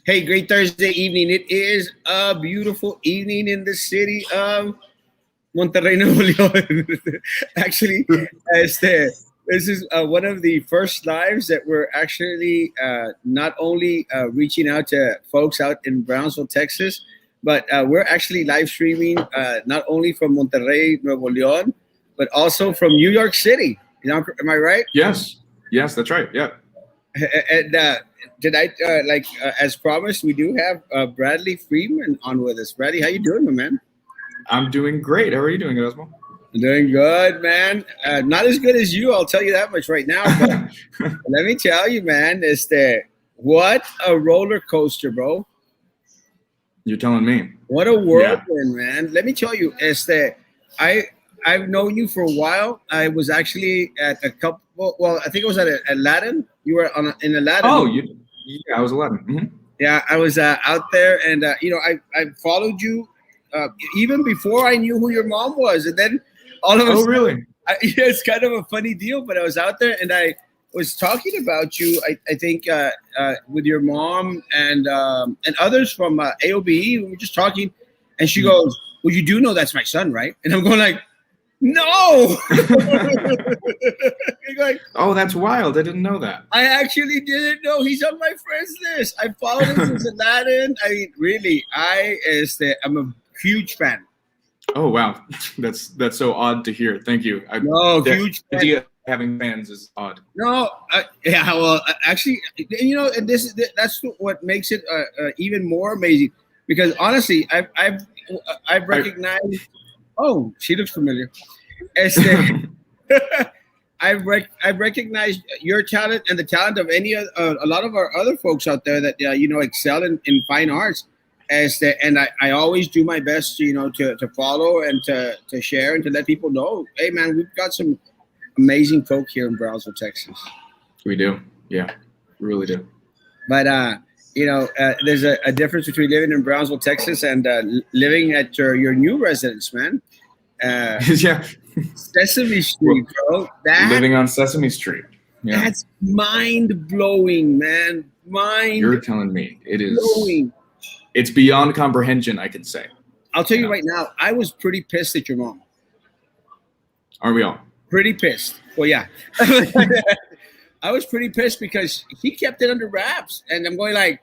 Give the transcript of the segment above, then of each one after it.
Hey, great Thursday evening. It is a beautiful evening in the city of Monterrey, Nuevo León. Actually, this is one of the first lives that we're actually not only reaching out to folks out in Brownsville, Texas, but we're actually live streaming not only from Monterrey, Nuevo León, but also from New York City. You know, am I right? Yes. Yes, that's right. Yeah. And tonight, as promised, we do have Bradley Freeman on with us. Bradley, how you doing, my man? I'm doing great. How are you doing, Erasmo? Doing good, man. Not as good as you, I'll tell you that much right now. But let me tell you, man, what a roller coaster, bro. You're telling me. What a whirlwind, man. Let me tell you, I I've known you for a while. I was actually at a couple. Well, I think it was at Aladdin. You were in Aladdin. Oh, yeah, I was 11. Mm-hmm. Yeah, I was out there, and I followed you even before I knew who your mom was, and then all of a sudden, really? It's kind of a funny deal, but I was out there and I was talking about you. I think with your mom and others from AOBE. We were just talking, and she goes, "Well, you do know that's my son, right?" And I'm going like, "No." Like, oh, that's wild. I didn't know that. I actually didn't know he's on my friends list. I followed him since Aladdin. I mean, really, I'm a huge fan. Oh wow, that's so odd to hear. Thank you. Huge fan. Idea having fans is odd. No, yeah, well, actually, and that's what makes it even more amazing. Because honestly, I've recognized. Oh, she looks familiar. I've recognized your talent and the talent of a lot of our other folks out there that excel in fine arts. And I always do my best, to follow and to share and to let people know, hey man, we've got some amazing folk here in Brownsville, Texas. We do, yeah, we really do. But there's a difference between living in Brownsville, Texas, and living at your new residence, man. Yeah, Sesame Street, bro. Living on Sesame Street. Yeah. That's mind blowing, man. You're telling me it is. Blowing. It's beyond comprehension, I can say. I'll tell you right now, I was pretty pissed at your mom. Aren't we all? Pretty pissed. Well, yeah. I was pretty pissed because he kept it under wraps. And I'm going like,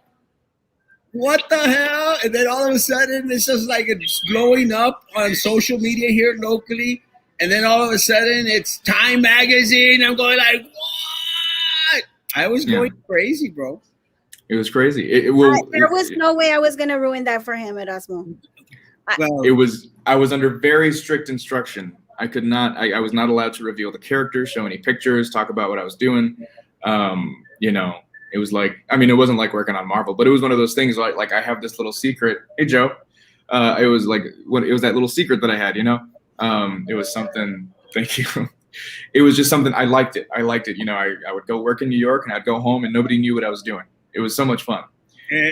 what the hell? And then all of a sudden, it's just like it's blowing up on social media here locally. And then all of a sudden, it's Time Magazine. I'm going like, what? I was going crazy, bro. It was crazy. There was no way I was going to ruin that for him, Erasmo. I was under very strict instruction. I could not. I was not allowed to reveal the characters, show any pictures, talk about what I was doing. It was like, I mean, it wasn't like working on Marvel, but it was one of those things like I have this little secret. Hey, Joe. It was like it was that little secret that I had. It was something. Thank you. It was just something. I liked it. I would go work in New York and I'd go home and nobody knew what I was doing. It was so much fun.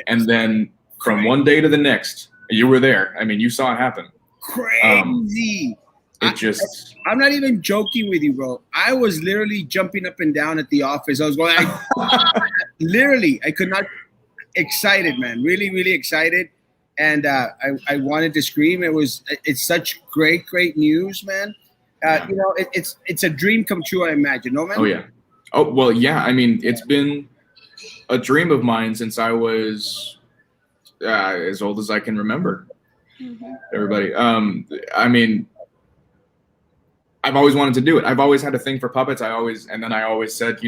And then from one day to the next, you were there. I mean, you saw it happen. Crazy. I'm not even joking with you, bro. I was literally jumping up and down at the office. I was going, literally, I could not. Excited, man. Really, really excited. And I wanted to scream. It's such great news, man. It's a dream come true, I imagine. No, man? Oh, yeah. Oh, well, yeah. I mean, it's been a dream of mine since I was as old as I can remember. Mm-hmm. Everybody. I mean, I've always wanted to do it. I've always had a thing for puppets. I always said,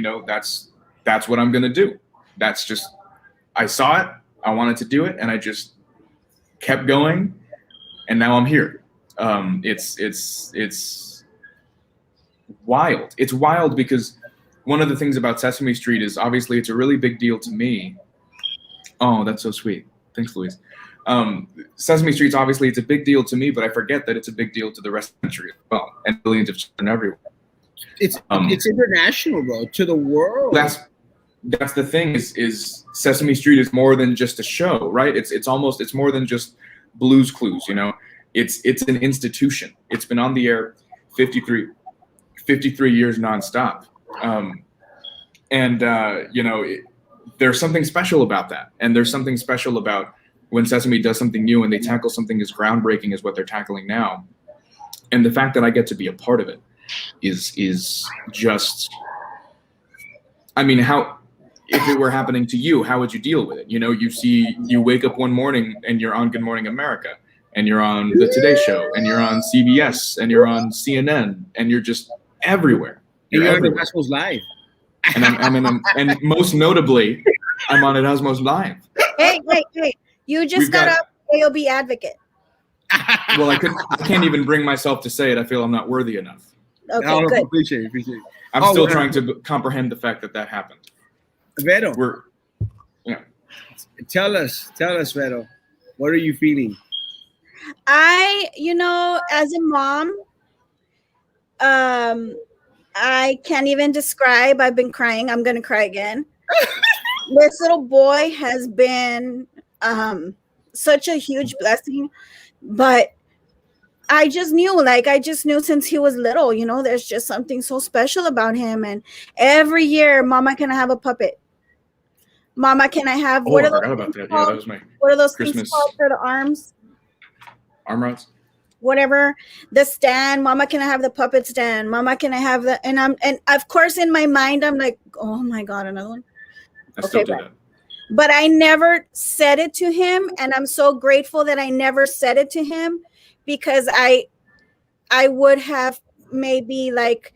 that's what I'm going to do. That's just, I saw it. I wanted to do it. And I just kept going. And now I'm here. It's wild. It's wild because one of the things about Sesame Street is obviously it's a really big deal to me. Oh, that's so sweet. Thanks, Louise. Sesame Street's obviously it's a big deal to me, but I forget that it's a big deal to the rest of the country as well, and millions of children everywhere. It's international, bro, to the world. That's the thing is Sesame Street is more than just a show, right? It's more than just Blue's Clues, It's an institution. It's been on the air 53 years nonstop. there's something special about that. And there's something special about when Sesame does something new and they tackle something as groundbreaking as what they're tackling now. And the fact that I get to be a part of it is just, I mean, how, if it were happening to you, how would you deal with it? You know, you wake up one morning and you're on Good Morning America, and you're on the Today Show, and you're on CBS, and you're on CNN, and you're just everywhere. You're on Erasmo's Live. And and most notably, I'm on Erasmo's Live. Hey. You just got up AOB advocate. Well, I can't even bring myself to say it. I feel I'm not worthy enough. Okay, good. Appreciate it. I'm still trying to comprehend the fact that happened. Vero, yeah. Tell us, Vero, what are you feeling? As a mom, I can't even describe. I've been crying. I'm going to cry again. This little boy has been such a huge blessing, but I just knew since he was little, there's just something so special about him. And every year, Mama, can I have a puppet? Mama, can I have I forgot about that. Yeah, that was my what are those Christmas things called for the arms? Arm rods? Whatever, the stand. Mama, can I have the puppet stand? Mama, can I have the and of course in my mind I'm like, oh my God, another one. I still do that. But I never said it to him, and I'm so grateful that I never said it to him, because I would have maybe like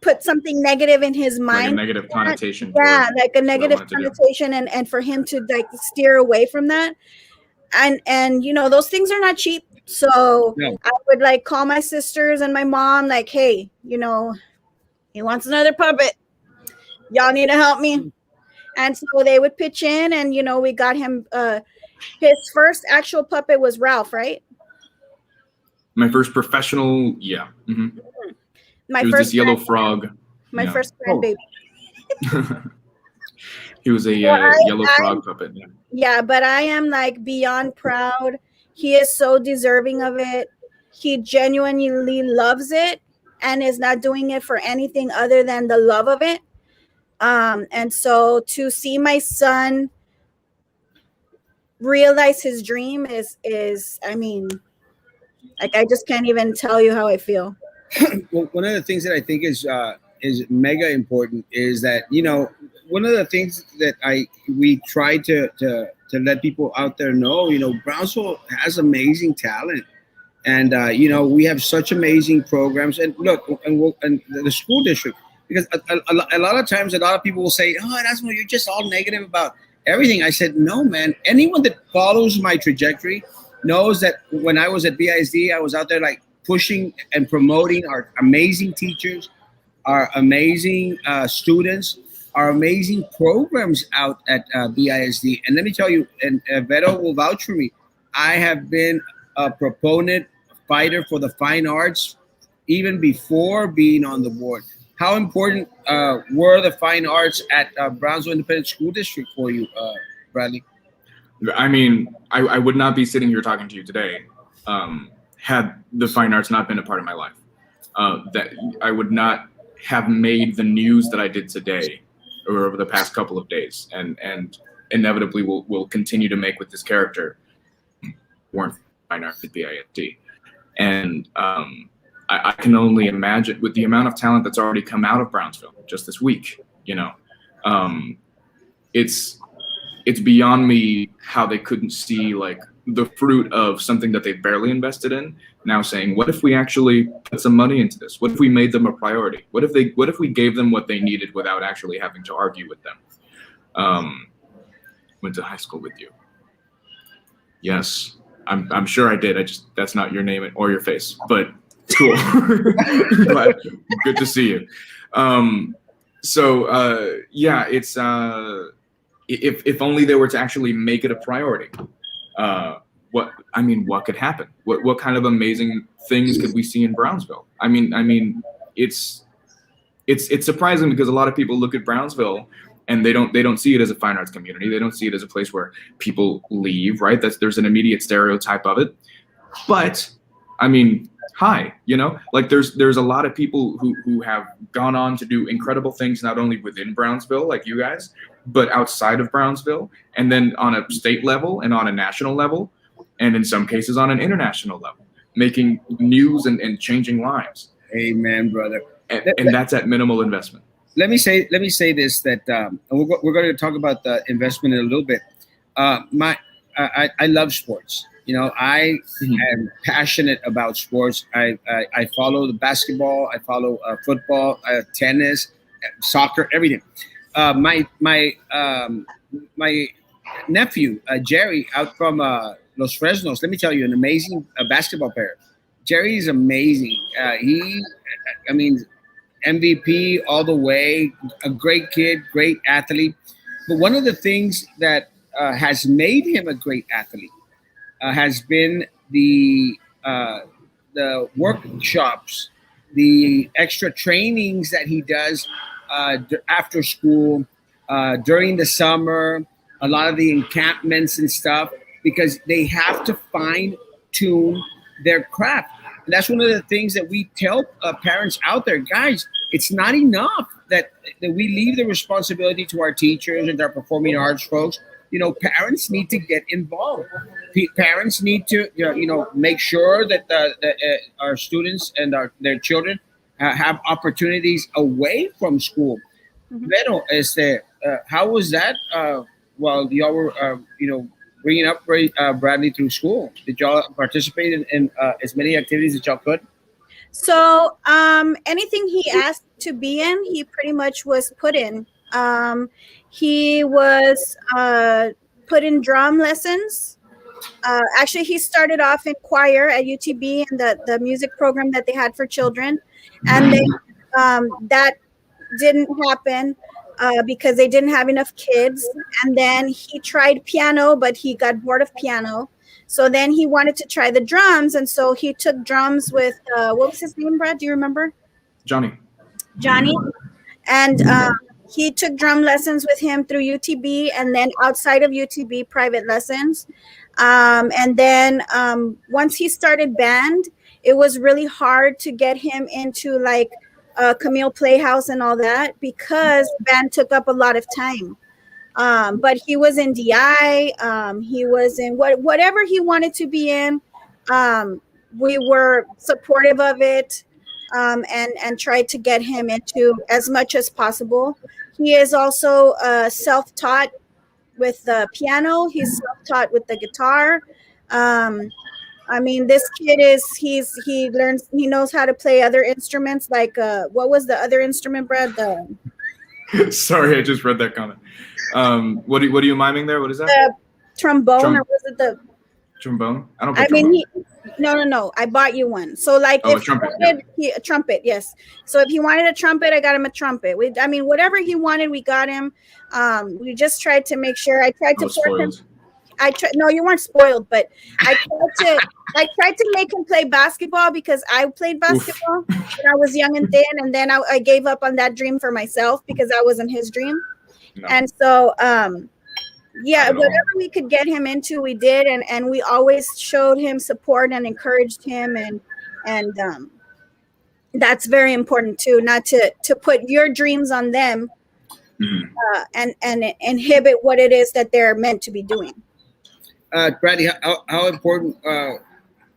put something negative in his mind, like a negative connotation. Yeah, like a negative connotation, and for him to like steer away from that. And those things are not cheap. So yeah. I would like call my sisters and my mom, like, hey, he wants another puppet. Y'all need to help me. And so they would pitch in, and we got him. His first actual puppet was Ralph, right? My first professional, yeah. Mm-hmm. My it was first this yellow frog. My first grandbaby. He was a yellow frog puppet. Yeah. Yeah, but I am like beyond proud. He is so deserving of it. He genuinely loves it and is not doing it for anything other than the love of it. And so to see my son realize his dream is I mean, like, I just can't even tell you how I feel. Well, one of the things that I think is mega important is that, one of the things that we try to let people out there know, Brownsville has amazing talent, and we have such amazing programs. And look, and the school district, because a lot of times a lot of people will say, "Oh, Erasmo, you're just all negative about everything." I said, "No, man. Anyone that follows my trajectory knows that when I was at BISD, I was out there like pushing and promoting our amazing teachers, our amazing students, our amazing programs out at BISD. And let me tell you, and Vero will vouch for me, I have been a proponent, fighter for the fine arts even before being on the board. How important were the fine arts at Brownsville Independent School District for you, Bradley? I mean, I would not be sitting here talking to you today had the fine arts not been a part of my life. That I would not have made the news that I did today or over the past couple of days, and inevitably will continue to make with this character. Weren't fine arts at BISD, and I can only imagine with the amount of talent that's already come out of Brownsville just this week. It's beyond me how they couldn't see like the fruit of something that they barely invested in. Now saying, what if we actually put some money into this? What if we made them a priority? What if we gave them what they needed without actually having to argue with them? Went to high school with you. Yes, I'm sure I did. That's not your name or your face, but cool. But good to see you. Yeah, it's if only they were to actually make it a priority. What could happen? What kind of amazing things could we see in Brownsville? I mean, it's surprising because a lot of people look at Brownsville and they don't see it as a fine arts community. They don't see it as a place where people leave, right? There's an immediate stereotype of it. But I mean, hi, you know, like there's a lot of people who have gone on to do incredible things, not only within Brownsville, like you guys, but outside of Brownsville, and then on a state level and on a national level, and in some cases on an international level, making news and changing lives. Amen, brother. And that's at minimal investment. Let me say this, that we're going to talk about the investment in a little bit. I love sports. You know, I am passionate about sports. I follow the basketball. I follow football, tennis, soccer, everything. My nephew Jerry, out from Los Fresnos. Let me tell you, an amazing basketball player. Jerry is amazing. MVP all the way. A great kid, great athlete. But one of the things that has made him a great athlete has been the workshops, the extra trainings that he does after school, during the summer, a lot of the encampments and stuff, because they have to fine tune their craft. And that's one of the things that we tell parents out there, guys. It's not enough that we leave the responsibility to our teachers and our performing arts folks. You know, parents need to get involved. Parents need to, make sure that our students and their children have opportunities away from school. Pero, how was that while y'all were, bringing up Bradley through school? Did y'all participate in as many activities as y'all could? So anything he asked to be in, he pretty much was put in. He was put in drum lessons. Actually, he started off in choir at UTB and the music program that they had for children. And then that didn't happen because they didn't have enough kids. And then he tried piano, but he got bored of piano. So then he wanted to try the drums. And so he took drums with, what was his name, Brad? Do you remember? Johnny. And he took drum lessons with him through UTB, and then outside of UTB, private lessons. And then once he started band, it was really hard to get him into like Camille Playhouse and all that, because band took up a lot of time. But he was in DI. He was in whatever he wanted to be in. We were supportive of it. And tried to get him into as much as possible. He is also self-taught with the piano. He's self-taught with the guitar. This kid he knows how to play other instruments. Like, what was the other instrument, Brad? Sorry, I just read that comment. What are you miming there? What is that? The trombone, or was it the trombone? I don't play trombone. No. I bought you one. So like, if a trumpet, he wanted a trumpet, yes. So if he wanted a trumpet, I got him a trumpet. Whatever he wanted, we got him. We just tried to make sure. I tried to force him. No, you weren't spoiled, but I tried to make him play basketball because I played basketball when I was young and thin, and then I gave up on that dream for myself because that wasn't his dream. No. And so whatever we could get him into, we did, and we always showed him support and encouraged him, and that's very important too, not to put your dreams on them, and inhibit what it is that they're meant to be doing. Bradley, how important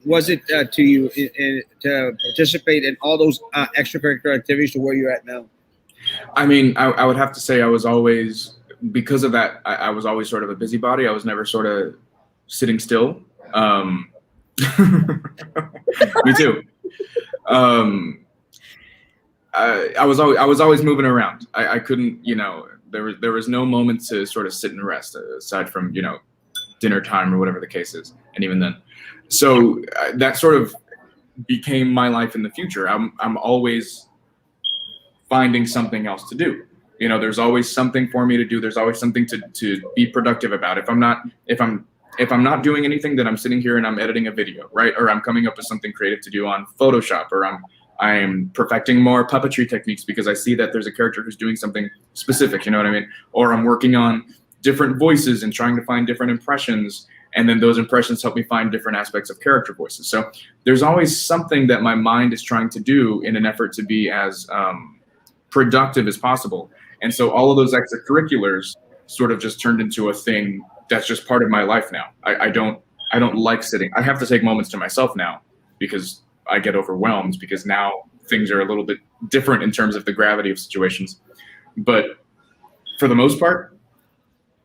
was it to you to participate in all those extracurricular activities to where you're at now? I would have to say I was always, because of that, I was always sort of a busybody. I was never sort of sitting still. Me too. I was always moving around. I couldn't, there was no moment to sort of sit and rest aside from, dinner time or whatever the case is. And even then, so that sort of became my life in the future. I'm always finding something else to do. There's always something for me to do. There's always something to be productive about. If I'm not doing anything, then I'm sitting here and I'm editing a video, right? Or I'm coming up with something creative to do on Photoshop, or I'm perfecting more puppetry techniques because I see that there's a character who's doing something specific, you know what I mean? Or I'm working on different voices and trying to find different impressions. And then those impressions help me find different aspects of character voices. So there's always something that my mind is trying to do in an effort to be as productive as possible. And so all of those extracurriculars sort of just turned into a thing that's just part of my life now. I don't like sitting. I have to take moments to myself now because I get overwhelmed, because now things are a little bit different in terms of the gravity of situations. But for the most part,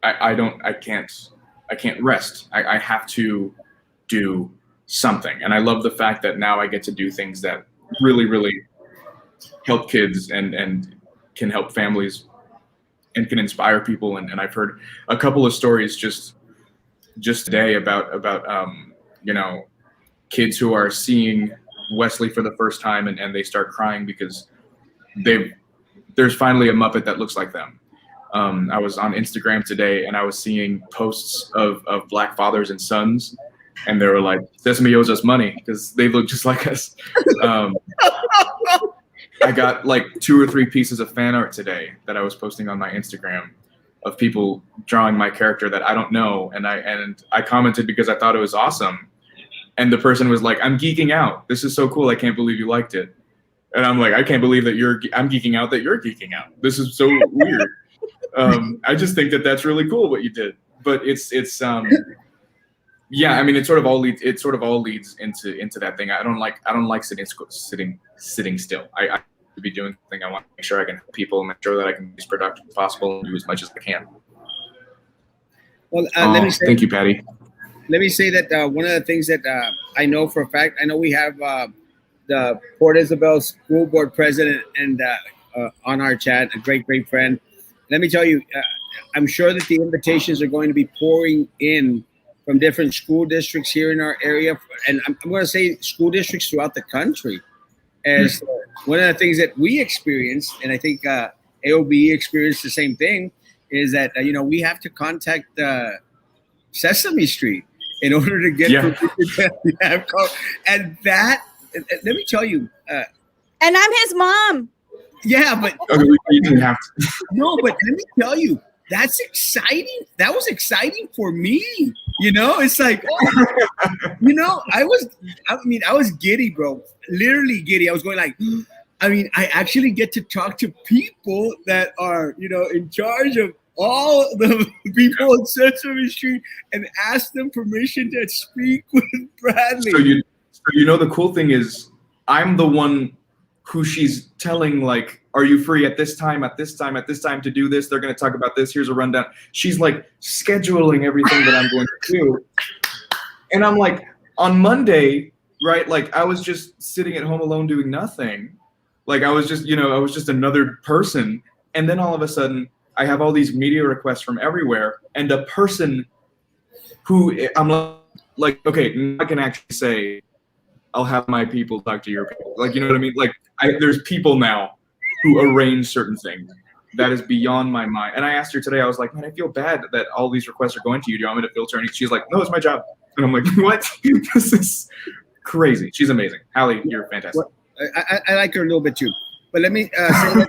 I can't rest. I have to do something. And I love the fact that now I get to do things that really, really help kids and can help families and can inspire people. And I've heard a couple of stories just today about kids who are seeing Wesley for the first time and they start crying because there's finally a Muppet that looks like them. I was on Instagram today and I was seeing posts of Black fathers and sons, and they were like, Sesame owes us money because they look just like us. I got like 2 or 3 pieces of fan art today that I was posting on my Instagram of people drawing my character that I don't know, and I commented because I thought it was awesome. And the person was like, I'm geeking out. This is so cool. I can't believe you liked it. And I'm like, I can't believe that I'm geeking out that you're geeking out. This is so weird. I just think that that's really cool what you did. But it's yeah, I mean, it sort of all leads into that thing. I don't like sitting still. I have to be doing something. I want to make sure I can help people, make sure that I can be as productive as possible and do as much as I can. Well, thank you, Patty. Let me say that one of the things that I know for a fact, I know we have the Port Isabel School Board President and on our chat, a great friend. Let me tell you, I'm sure that the invitations are going to be pouring in from different school districts here in our area. And I'm going to say school districts throughout the country. As one of the things that we experienced, and I think AOB experienced the same thing, is that, we have to contact Sesame Street in order to get permission to have call. And that, let me tell you. And I'm his mom. Yeah, but you didn't have to. No, but let me tell you, that's exciting. That was exciting for me. It's like, I was giddy, bro. Literally giddy. I was going like, I actually get to talk to people that are, in charge of all the people on Sesame Street and ask them permission to speak with Bradley. So the cool thing is, I'm the one who she's telling, like, are you free at this time, at this time, at this time to do this? They're going to talk about this. Here's a rundown. She's like scheduling everything that I'm going to do. And I'm like, on Monday, right? Like, I was just sitting at home alone doing nothing. Like, I was just another person. And then all of a sudden, I have all these media requests from everywhere. And a person who I'm like, okay, I can actually say, I'll have my people talk to your people. Like, you know what I mean? Like, there's people now who arrange certain things. That is beyond my mind. And I asked her today, I was like, man, I feel bad that all these requests are going to you. Do you want me to filter any? She's like, no, it's my job. And I'm like, what? This is crazy. She's amazing. Hallie, you're fantastic. Well, I like her a little bit too. But let me say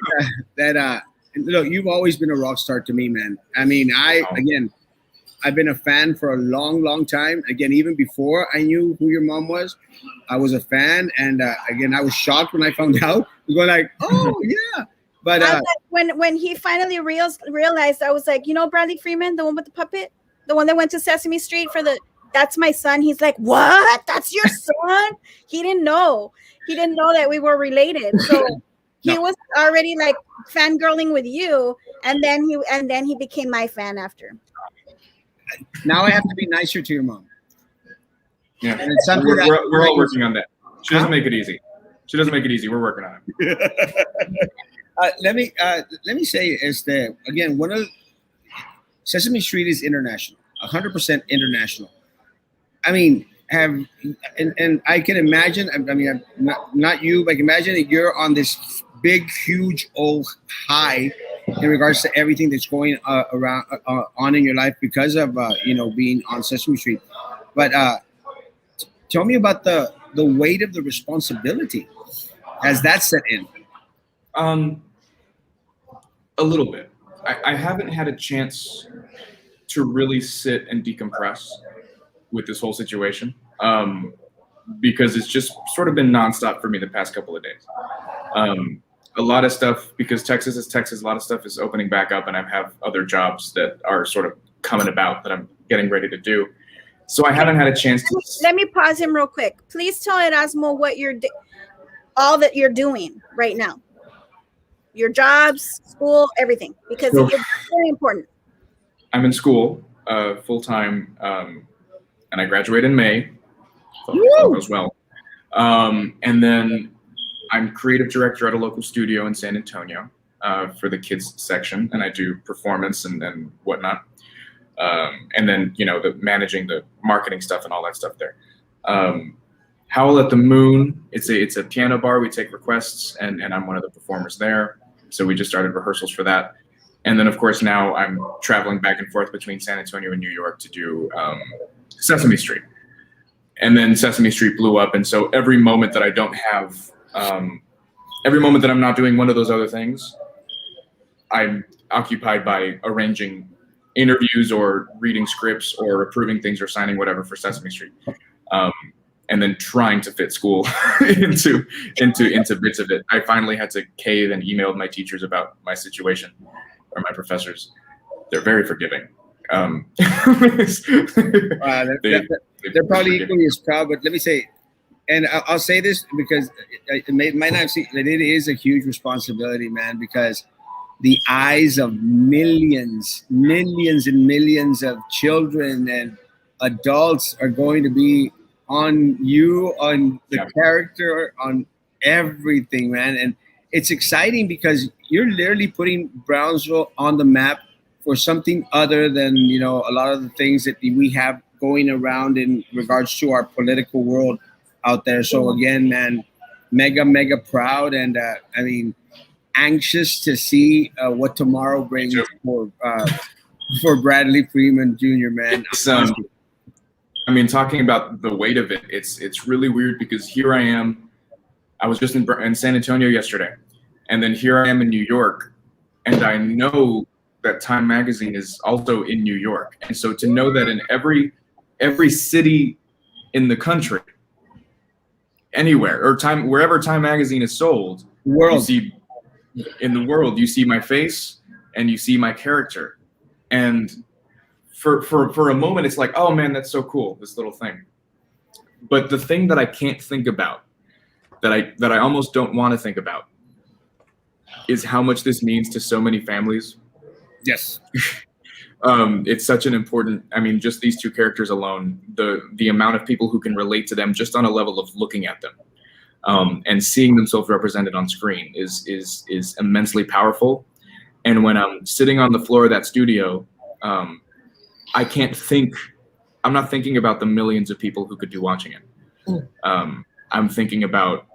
that look, you've always been a rock star to me, man. I mean, I've been a fan for a long time. Again, even before I knew who your mom was, I was a fan. And again, I was shocked when I found out. I was going like, oh, yeah. But when he finally realized, I was like, Bradley Freeman, the one with the puppet, the one that went to Sesame Street that's my son. He's like, what? That's your son? He didn't know that we were related. So he was already like fangirling with you. And then he became my fan after. Now I have to be nicer to your mom. Yeah, and it's something we're all working on that. She doesn't make it easy. We're working on it. Let me say is that again, one of Sesame Street is international, 100% international. I mean, and I can imagine. I mean, not you, but I can imagine that you're on this big, huge, old high in regards to everything that's going around on in your life because of being on Sesame Street. But tell me about the weight of the responsibility. Has that set in? A little bit. I haven't had a chance to really sit and decompress with this whole situation, because it's just sort of been nonstop for me the past couple of days. A lot of stuff, because Texas is Texas, a lot of stuff is opening back up, and I have other jobs that are sort of coming about that I'm getting ready to do. So I haven't had a chance to. Let me pause him real quick. Please tell Erasmo what all that you're doing right now. Your jobs, school, everything, because it's very important. I'm in school full time, and I graduate in May. So all goes well. And then I'm creative director at a local studio in San Antonio for the kids section, and I do performance and whatnot. And then, managing the marketing stuff and all that stuff there. Howl at the Moon, it's a piano bar. We take requests, and I'm one of the performers there. So we just started rehearsals for that. And then, of course, now I'm traveling back and forth between San Antonio and New York to do Sesame Street. And then Sesame Street blew up. And so every moment that I don't have, every moment that I'm not doing one of those other things, I'm occupied by arranging interviews or reading scripts or approving things or signing whatever for Sesame Street. And then trying to fit school into bits of it. I finally had to cave and emailed my teachers about my situation, or my professors. They're very forgiving. They're probably equally as proud, but let me say, and I'll say this because it might not seem that it is a huge responsibility, man, because the eyes of millions and millions of children and adults are going to be on you, on the character, on everything, man. And it's exciting because you're literally putting Brownsville on the map for something other than, a lot of the things that we have going around in regards to our political world out there. So again, man, mega proud, and anxious to see what tomorrow brings for Bradley Freeman Jr., man. Talking about the weight of it, it's really weird because here I am. I was just in San Antonio yesterday, and then here I am in New York, and I know that Time Magazine is also in New York, and so to know that in every city in the country, anywhere or wherever Time Magazine is sold, you see in the world, you see my face and you see my character, and for a moment, it's like, oh man, that's so cool, this little thing. But the thing that I can't think about, that I almost don't want to think about, is how much this means to so many families. Yes. It's such an important, just these two characters alone, the amount of people who can relate to them just on a level of looking at them, and seeing themselves represented on screen is immensely powerful. And when I'm sitting on the floor of that studio, I'm not thinking about the millions of people who could be watching it. I'm thinking about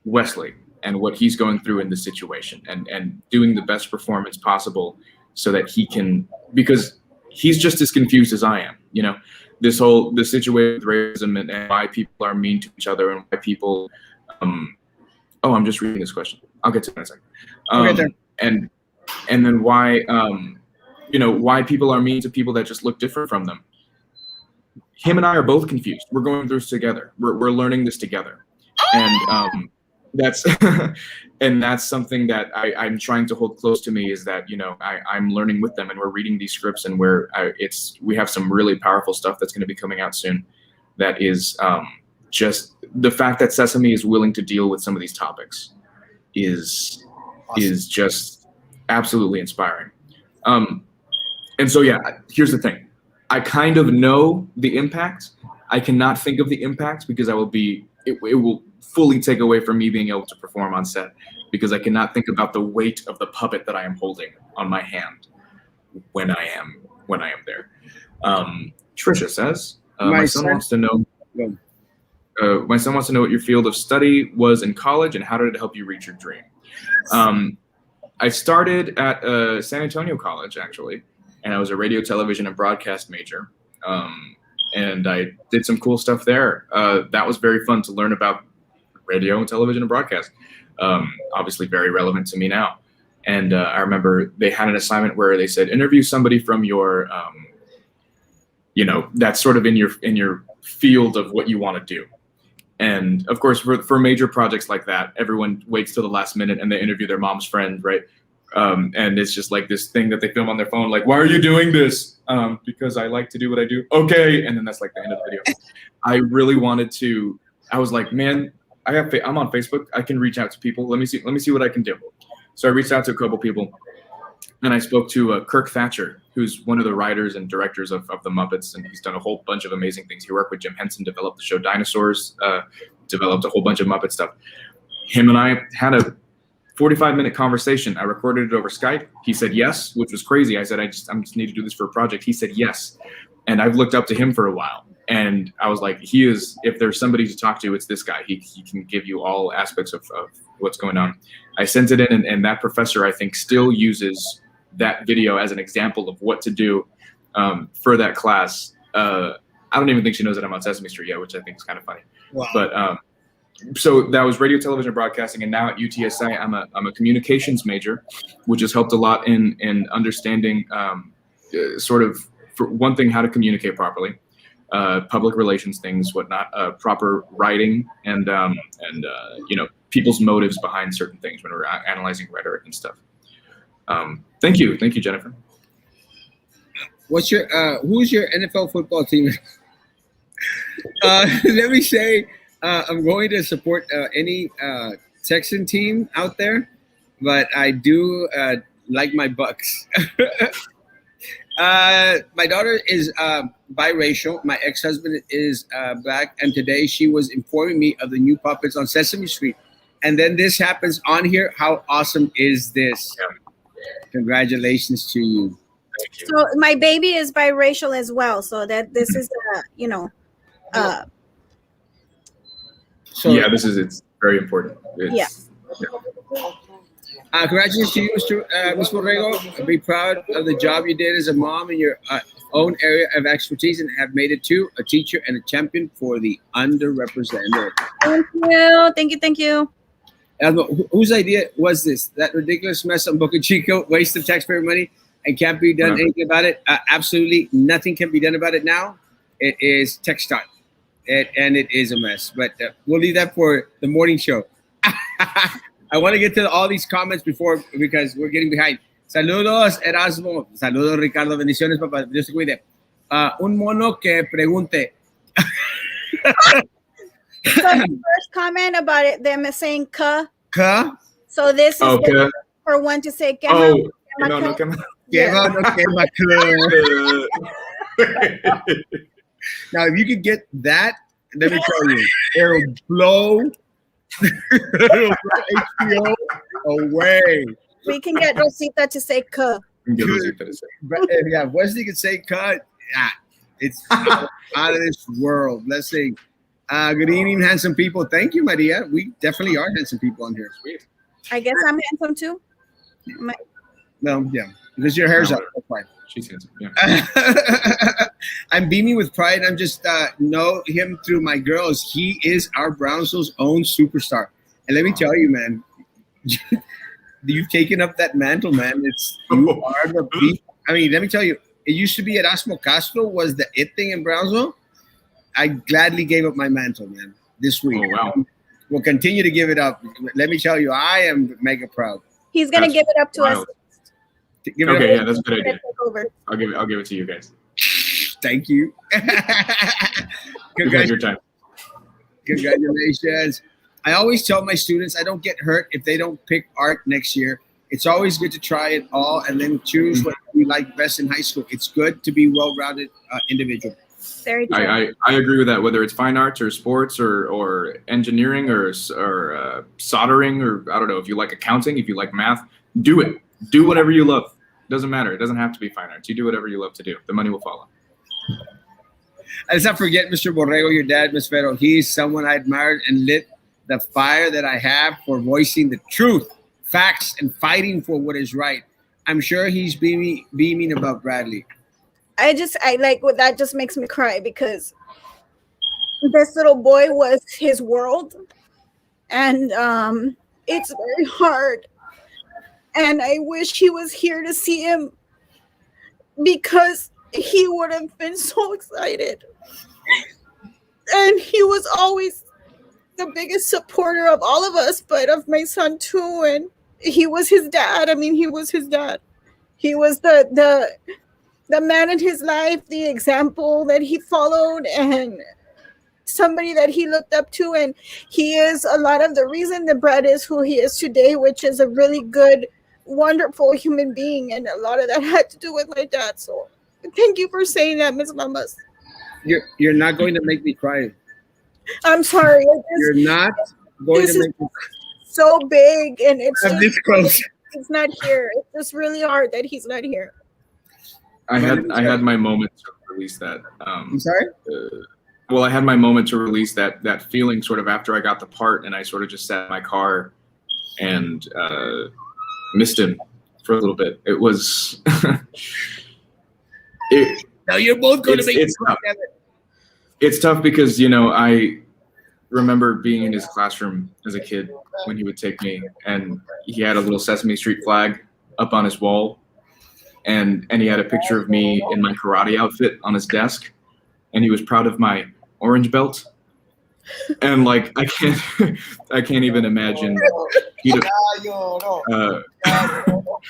Wesley and what he's going through in this situation, and doing the best performance possible so that he can, because he's just as confused as I am. The situation with racism and why people are mean to each other, and why people, I'm just reading this question. I'll get to it in a second. And then why, why people are mean to people that just look different from them. Him and I are both confused. We're going through this together. We're learning this together. And that's something that I'm trying to hold close to me, is that, I'm learning with them, and we're reading these scripts, and we have some really powerful stuff that's going to be coming out soon. That is just the fact that Sesame is willing to deal with some of these topics is just absolutely inspiring. And so, here's the thing. I kind of know the impact. I cannot think of the impact because it will fully take away from me being able to perform on set, because I cannot think about the weight of the puppet that I am holding on my hand when I am there. Trisha says, my son wants to know what your field of study was in college, and how did it help you reach your dream? I started at San Antonio College, actually, and I was a radio, television, and broadcast major. And I did some cool stuff there. That was very fun to learn about radio and television and broadcast. Obviously very relevant to me now. And I remember they had an assignment where they said, interview somebody from your that's sort of in your field of what you want to do. And of course, for major projects like that, everyone waits till the last minute and they interview their mom's friend, right? And it's just like this thing that they film on their phone, like, why are you doing this? Because I like to do what I do. Okay. And then that's like the end of the video. I really wanted to, I was like, man, I'm on Facebook. I can reach out to people. Let me see what I can do. So I reached out to a couple people and I spoke to Kirk Thatcher, who's one of the writers and directors of the Muppets. And he's done a whole bunch of amazing things. He worked with Jim Henson, developed the show Dinosaurs, developed a whole bunch of Muppet stuff. Him and I had a 45-minute conversation. I recorded it over Skype. He said yes, which was crazy. I said, I just need to do this for a project. He said yes. And I've looked up to him for a while. And I was like, if there's somebody to talk to, it's this guy. He can give you all aspects of what's going on. I sent it in, and that professor, I think, still uses that video as an example of what to do for that class. I don't even think she knows that I'm on Sesame Street yet, which I think is kind of funny. Wow. But so that was radio, television, broadcasting, and now at UTSI, I'm a communications major, which has helped a lot in understanding sort of, for one thing, how to communicate properly, public relations things, whatnot, proper writing, and people's motives behind certain things when we're analyzing rhetoric and stuff. Thank you, Jennifer. Who's your NFL football team? Let me say, I'm going to support any Texan team out there, but I do like my Bucks. My daughter is biracial. My ex-husband is black, and today she was informing me of the new puppets on Sesame Street. And then this happens on here. How awesome is this? Yeah. Congratulations to you. Thank you. So my baby is biracial as well. So that this is So yeah, it's very important. It's, congratulations to you, Ms. Borrego. I'll be proud of the job you did as a mom in your own area of expertise and have made it to a teacher and a champion for the underrepresented. Thank you. Whose idea was this? That ridiculous mess on Boca Chico, waste of taxpayer money, and can't be done anything about it? Absolutely nothing can be done about it now. It is TechStop, and it is a mess. But we'll leave that for the morning show. I want to get to all these comments because we're getting behind. Saludos, Erasmo. Saludos, Ricardo. Bendiciones, papá. Dios te cuide. Un mono que pregunte. So the first comment about it, them saying "ka." Ka? So this is for one to say "quema." No, Yeah. Now, if you could get that, let me tell you, it'll blow HBO away. We can get Rosita to say "ka." Yeah, Wesley could say "cut." It's out of this world. Let's see. Good evening, handsome people. Thank you, Maria. We definitely are handsome people on here. Sweet. I guess I'm handsome too. No, yeah, because your hair's up. That's fine. She's handsome. Yeah. I'm beaming with pride. I'm just know him through my girls. He is our Brownsville's own superstar. And let me tell you, man, you've taken up that mantle, man. You are the beast. I mean, let me tell you, it used to be Erasmo Castro was the it thing in Brownsville. I gladly gave up my mantle, man, this week. Oh, wow. We'll continue to give it up. Let me tell you, I am mega proud. He's going to give it up to us. Okay, yeah, that's a good idea. I'll give it to you guys. Thank you. Congratulations. I always tell my students I don't get hurt if they don't pick art next year. It's always good to try it all and then choose what you like best in high school. It's good to be well-rounded individual. Very true. I agree with that. Whether it's fine arts or sports or engineering or soldering or I don't know, if you like accounting, if you like math, do it. Do whatever you love. Doesn't matter. It doesn't have to be fine arts. You do whatever you love to do. The money will follow. Let's not forget Mr. Borrego, your dad, Ms. Vero. He's someone I admired and lit the fire that I have for voicing the truth, facts, and fighting for what is right. I'm sure he's beaming about Bradley. I like what that just makes me cry because this little boy was his world, and it's very hard. And I wish he was here to see him because he would have been so excited. And he was always the biggest supporter of all of us, but of my son too. And he was his dad. I mean, he was his dad. He was the man in his life, the example that he followed, and somebody that he looked up to. And he is a lot of the reason that Brad is who he is today, which is a really good, wonderful human being. And a lot of that had to do with my dad. So thank you for saying that, Miss Mamas. You're not going to make me cry. I'm sorry. You're not going to make me cry. So big, and it's I'm this close. He's not here. It's just really hard that he's not here. I had my moment to release that. I'm sorry? Well, I had my moment to release that feeling sort of after I got the part, and I sort of just sat in my car and missed him for a little bit. It was. Now you're both going to make me cry. It's tough because, you know, I remember being in his classroom as a kid when he would take me, and he had a little Sesame Street flag up on his wall, and he had a picture of me in my karate outfit on his desk, and he was proud of my orange belt. And like I can't even imagine.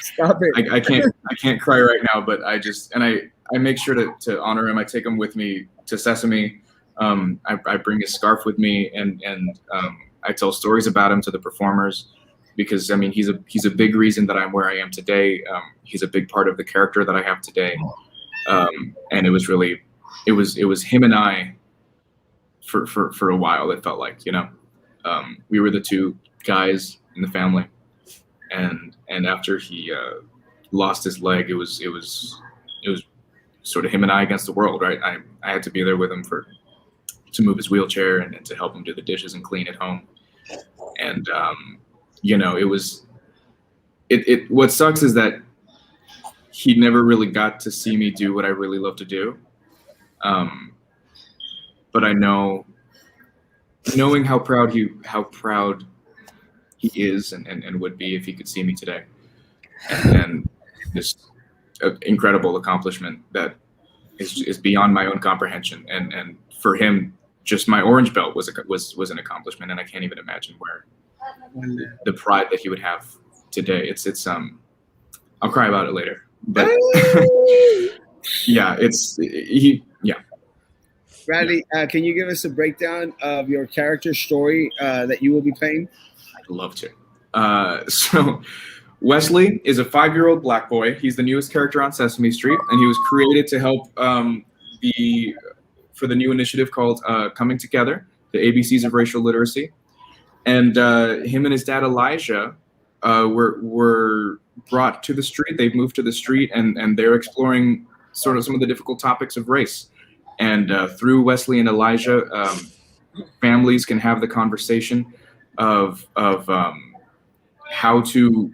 Stop it. I can't cry right now, but I make sure to honor him. I take him with me to Sesame. I bring his scarf with me, and I tell stories about him to the performers, because I mean he's a big reason that I'm where I am today. He's a big part of the character that I have today, and it was him and I for a while. It felt like, you know, we were the two guys in the family, and after he lost his leg, it was sort of him and I against the world, right? I had to be there with him to move his wheelchair and to help him do the dishes and clean at home. And, you know, what sucks is that he never really got to see me do what I really love to do. But I knowing how proud he is and would be if he could see me today. And this incredible accomplishment that is beyond my own comprehension. And for him, just my orange belt was an accomplishment, and I can't even imagine where the pride that he would have today. It's I'll cry about it later, but yeah, Bradley, can you give us a breakdown of your character story that you will be playing? I'd love to. So Wesley is a 5-year-old black boy. He's the newest character on Sesame Street, and he was created to help for the new initiative called Coming Together, the ABCs of Racial Literacy. And him and his dad, Elijah, were brought to the street. They've moved to the street, and they're exploring sort of some of the difficult topics of race. And through Wesley and Elijah, families can have the conversation of how to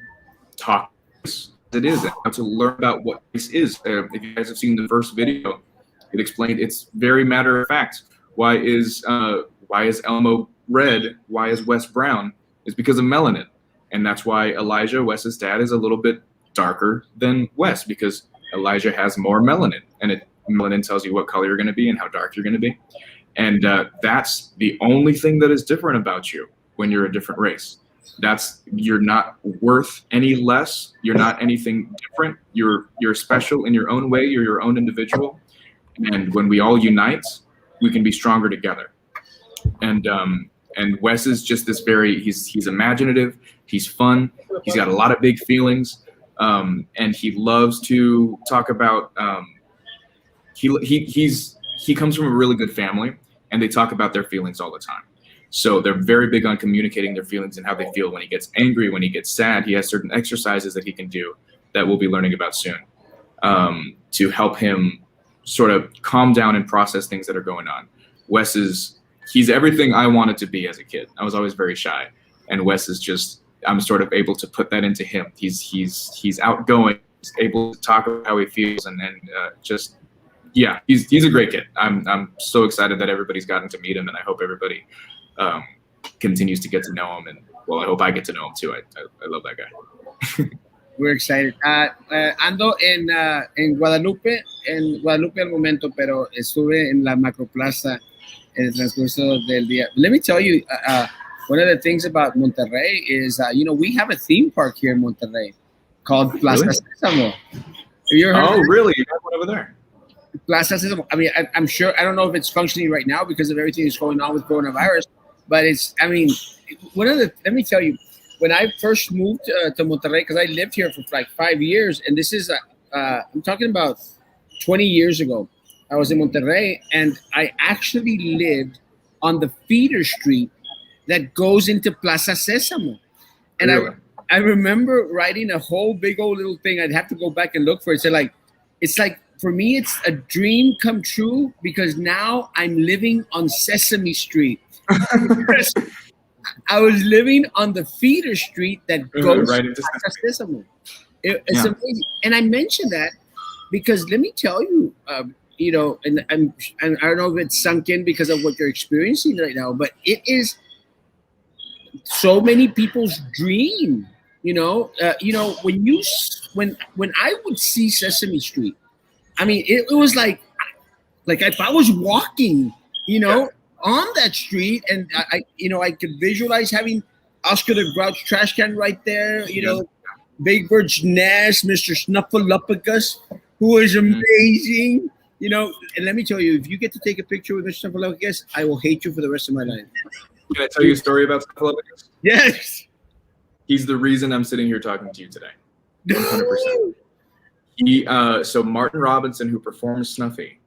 talk as it is, and how to learn about what race is. If you guys have seen the first video, it explained it's very matter of fact. Why is Elmo red? Why is Wes brown? It's because of melanin, and that's why Elijah, Wes's dad, is a little bit darker than Wes, because Elijah has more melanin, and melanin tells you what color you're going to be and how dark you're going to be. And that's the only thing that is different about you when you're a different race. You're not worth any less. You're not anything different. You're special in your own way. You're your own individual. And when we all unite, we can be stronger together. And Wes is just this he's imaginative. He's fun. He's got a lot of big feelings. And he loves to talk about, he comes from a really good family, and they talk about their feelings all the time. So they're very big on communicating their feelings and how they feel when he gets angry, when he gets sad. He has certain exercises that he can do that we'll be learning about soon, to help him sort of calm down and process things that are going on. Wes he's everything I wanted to be as a kid. I was always very shy, and Wes is I'm sort of able to put that into him. He's outgoing. He's able to talk about how he feels, and he's a great kid. I'm so excited that everybody's gotten to meet him, and I hope everybody continues to get to know him. And well, I hope I get to know him too. I love that guy. We're excited. Ando en Guadalupe al momento, pero estuve en la Macroplaza en el transcurso del día. Let me tell you, one of the things about Monterrey is, we have a theme park here in Monterrey called Plaza Sésamo. Have you ever heard of it? Really? You have one over there? Plaza Sésamo. I mean, I'm sure, I don't know if it's functioning right now because of everything that's going on with coronavirus, but let me tell you, when I first moved to Monterrey, because I lived here for like 5 years, and this is, I'm talking about 20 years ago, I was in Monterrey, and I actually lived on the feeder street that goes into Plaza Sésamo. And really? I remember writing a whole big old little thing. I'd have to go back and look for it. So it's like, for me, it's a dream come true because now I'm living on Sesame Street. I was living on the feeder street that goes right into Sesame. It's amazing. And I mentioned that because let me tell you, and I don't know if it's sunk in because of what you're experiencing right now, but it is so many people's dream. When I would see Sesame Street, I mean, it was like if I was walking, on that street, and I could visualize having Oscar the Grouch trash can right there, Big Bird's Nest, Mr. Snuffleupagus, who is amazing, and let me tell you, if you get to take a picture with Mr. Snuffleupagus, I will hate you for the rest of my life. Can I tell you a story about Snuffleupagus? Yes. He's the reason I'm sitting here talking to you today. 100%. So Martin Robinson, who performs Snuffy,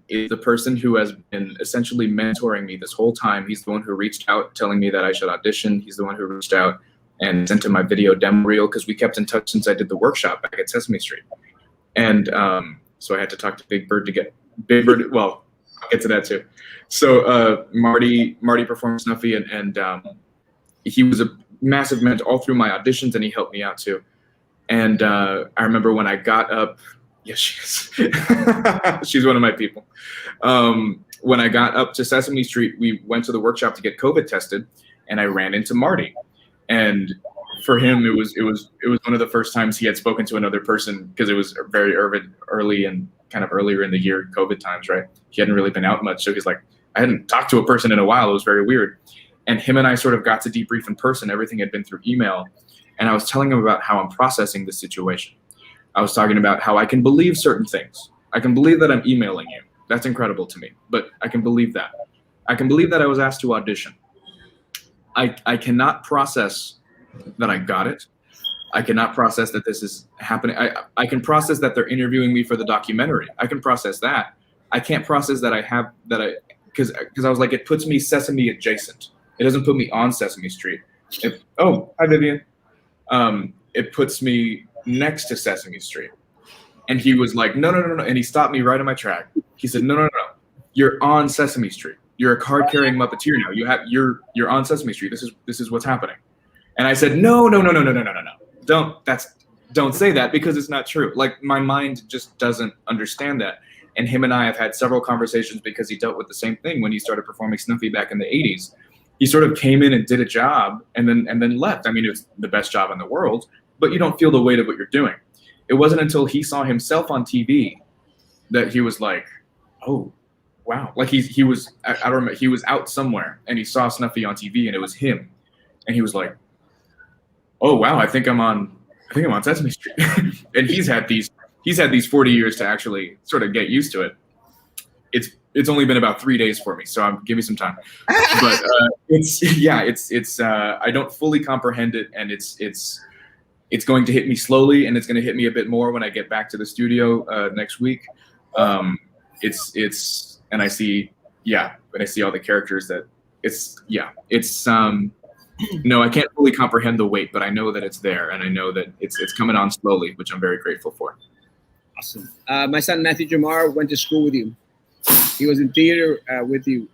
is the person who has been essentially mentoring me this whole time. He's the one who reached out telling me that I should audition. He's the one who reached out and sent him my video demo reel because we kept in touch since I did the workshop back at Sesame Street. And so I had to talk to Big Bird to get Big Bird. Well, I'll get to that too. So Marty performed Snuffy, and he was a massive mentor all through my auditions, and he helped me out too. And I remember when I got up, yes, she is. She's one of my people. When I got up to Sesame Street, we went to the workshop to get COVID tested, and I ran into Marty. And for him, it was one of the first times he had spoken to another person because it was very early and kind of earlier in the year, COVID times, right? He hadn't really been out much, so he's like, I hadn't talked to a person in a while. It was very weird. And him and I sort of got to debrief in person. Everything had been through email. And I was telling him about how I'm processing this situation. I was talking about how I can believe certain things. I can believe that I'm emailing you. That's incredible to me, but I can believe that. I can believe that I was asked to audition. I cannot process that I got it. I cannot process that this is happening. I can process that they're interviewing me for the documentary. I can process that. I can't process that because I was like, it puts me Sesame adjacent. It doesn't put me on Sesame Street. Oh, hi, Vivian. It puts me next to Sesame Street. And he was like, no. And he stopped me right in my track. He said, no. You're on Sesame Street. You're a card-carrying Muppeteer now. You're on Sesame Street. This is what's happening. And I said, no. Don't say that because it's not true. Like, my mind just doesn't understand that. And him and I have had several conversations because he dealt with the same thing when he started performing Snuffy back in the 80s. He sort of came in and did a job and then left. I mean, it was the best job in the world, but you don't feel the weight of what you're doing. It wasn't until he saw himself on TV that he was like, oh, wow. Like he was, I don't remember, he was out somewhere and he saw Snuffy on TV and it was him. And he was like, oh, wow, I think I'm on Sesame Street. And he's had these 40 years to actually sort of get used to it. It's only been about 3 days for me, so give me some time. But it's I don't fully comprehend it, and it's going to hit me slowly, and it's going to hit me a bit more when I get back to the studio next week. And I see all the characters that no, I can't fully comprehend the weight, but I know that it's there, and I know that it's coming on slowly, which I'm very grateful for. Awesome. My son Matthew Jamar went to school with you. He was in theater with you.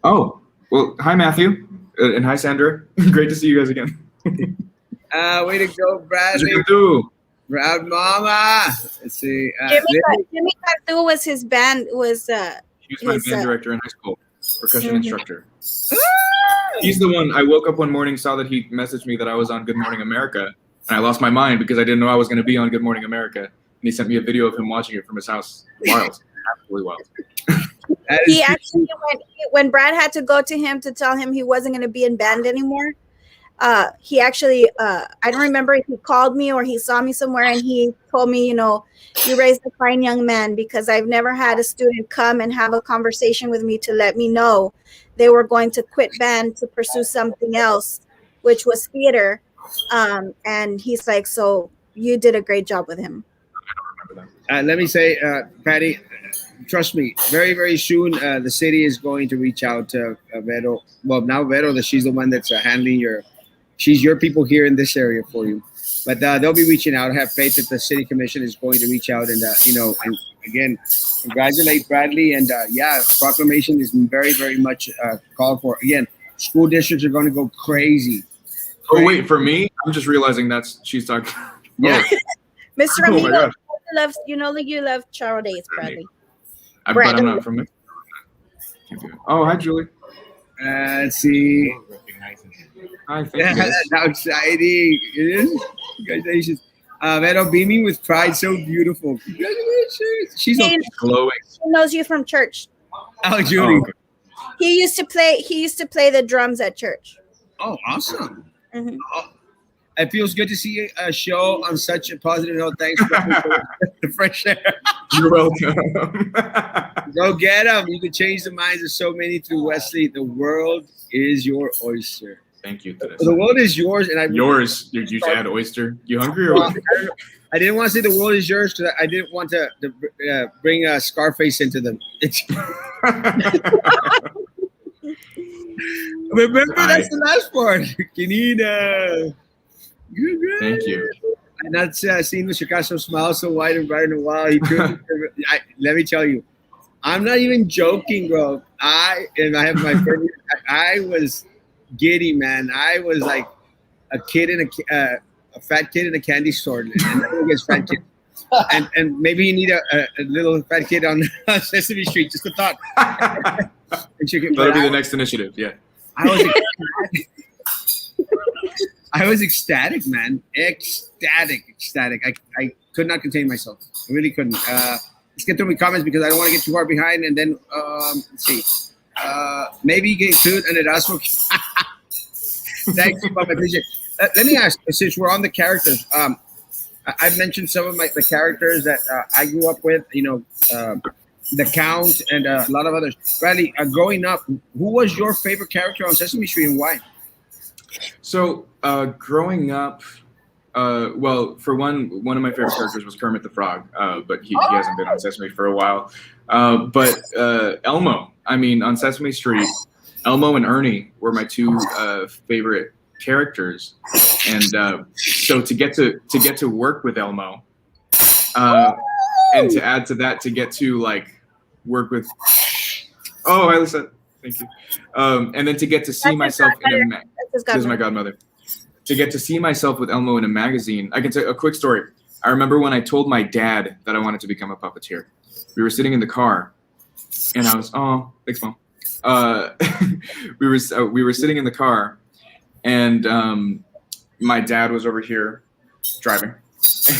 Oh, well, hi, Matthew. And hi, Sandra. Great to see you guys again. Way to go, Bradley. Proud mama. Let's see. Jimmy Cartu was his band. He was my band director in high school, percussion instructor. He's the one. I woke up one morning, saw that he messaged me that I was on Good Morning America, And I lost my mind because I didn't know I was going to be on Good Morning America. And he sent me a video of him watching it from his house. Wild. Absolutely wild. He actually when Brad had to go to him to tell him he wasn't going to be in band anymore. He actually, I don't remember if he called me or he saw me somewhere, and he told me, you raised a fine young man, because I've never had a student come and have a conversation with me to let me know they were going to quit band to pursue something else, which was theater. And he's like, so you did a great job with him. Let me say, Patty, trust me, very, very soon, the city is going to reach out to Vero. Well, now Vero, she's the one that's handling she's your people here in this area for you. But they'll be reaching out. I have faith that the city commission is going to reach out and, and again, congratulate Bradley. And proclamation is very, very much called for. Again, school districts are going to go crazy. Oh, wait, for me? I'm just realizing she's talking. Yeah. Mr. Amigo, you love Charo Days, Bradley. But I'm not from it. Oh, hi, Julie. Let's see. Hi, thank you guys. How exciting it is. Congratulations. Vero, beaming with pride, so beautiful. Congratulations. She's glowing. She knows you from church. Oh, Julie. Oh, okay. He used to play the drums at church. Oh, awesome. Mm-hmm. Oh, it feels good to see a show on such a positive note. Thanks for the fresh air. You're welcome. Go get them. You can change the minds of so many through Wesley. The world is your oyster. Thank you. The world is yours, and yours. You add oyster. You hungry or what? I didn't want to say the world is yours because I didn't want to bring Scarface into them. Remember, that's the last part. Quinina. Thank you. I've not seen Mr. Castro smile so wide and bright in a while. Let me tell you, I'm not even joking, bro. I have my friend. I was giddy, man. I was like a kid in a fat kid in a candy store, and nothing against fat kids. And maybe you need a little fat kid on Sesame Street. Just a thought. That'll be the next initiative. Yeah. I was ecstatic, man. Ecstatic. I could not contain myself. I really couldn't. Let's get through my comments because I don't want to get too far behind. And then let's see. Maybe get food and Erasmo. Thank you, Bob. I appreciate it. Let me ask, since we're on the characters, I've mentioned some of the characters that I grew up with, the Count and a lot of others. Bradley, growing up, who was your favorite character on Sesame Street and why? So growing up, well, for one of my favorite characters was Kermit the Frog, but he hasn't been on Sesame for a while. But Elmo, on Sesame Street, Elmo and Ernie were my two favorite characters, and so to get to work with Elmo, and to add to that, to get to work with. Oh, hi, Lisa. Thank you. And then to get to see myself in this is my godmother. To get to see myself with Elmo in a magazine. I can tell a quick story. I remember when I told my dad that I wanted to become a puppeteer. We were sitting in the car, and I was, oh, thanks, Mom. We were sitting in the car, and my dad was over here driving,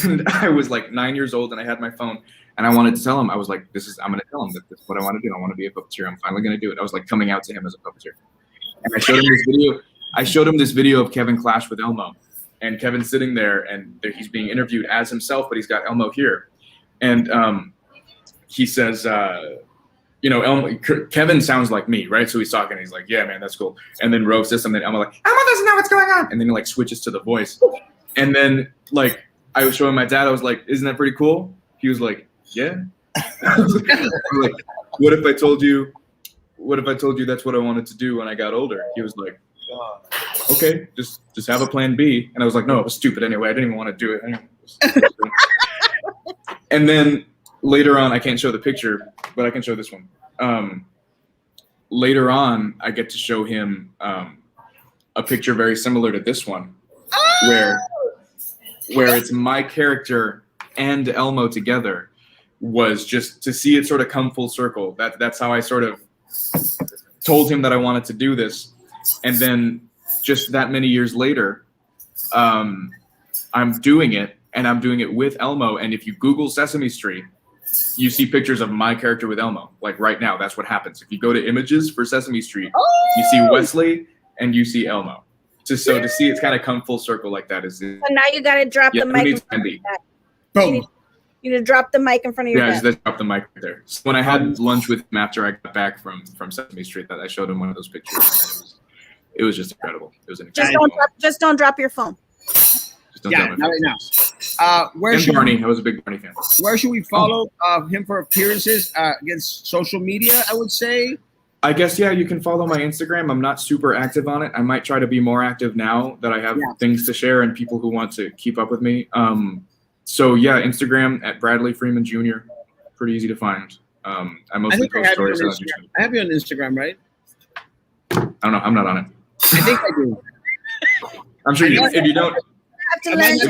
and I was 9 years old, and I had my phone, and I wanted to tell him. I was like, I'm going to tell him that this is what I want to do. I want to be a puppeteer. I'm finally going to do it. I was coming out to him as a puppeteer, and I showed him this video. Of Kevin Clash with Elmo, and Kevin's sitting there, and he's being interviewed as himself, but he's got Elmo here, and he says, Elmo, Kevin sounds like me, right? So he's talking, and he's like, yeah, man, that's cool. And then Rove says something, and Elmo Elmo doesn't know what's going on, and then he switches to the voice, and then I was showing my dad, I was like, isn't that pretty cool? He was like, yeah. I was like, what if I told you that's what I wanted to do when I got older? He was like, okay, just have a plan B. And I was like, no, it was stupid anyway. I didn't even want to do it. And then later on, I can't show the picture, but I can show this one. Later on, I get to show him a picture very similar to this one, where it's my character and Elmo together, was just to see it sort of come full circle. That's how I sort of told him that I wanted to do this. And then just that many years later, I'm doing it, and I'm doing it with Elmo. And if you Google Sesame Street, you see pictures of my character with Elmo. Like right now, that's what happens. If you go to images for Sesame Street, you see Wesley and you see Elmo. To see it's kind of come full circle like that is. So now you got to drop the mic. Boom. You need to drop the mic in front of your Yeah, dad. just drop the mic right there. So when I had lunch with him after I got back from Sesame Street, that I showed him one of those pictures. It was just incredible. It was an incredible. Just don't drop your phone. Yeah, not right now. Barney, I was a big Barney fan. Where should we follow him for appearances against social media? I would say. I guess you can follow my Instagram. I'm not super active on it. I might try to be more active now that I have things to share and people who want to keep up with me. So Instagram at Bradley Freeman Jr. Pretty easy to find. I mostly post stories on YouTube. I have you on Instagram, right? I don't know. I'm not on it. I think I do. I'm sure you do. If you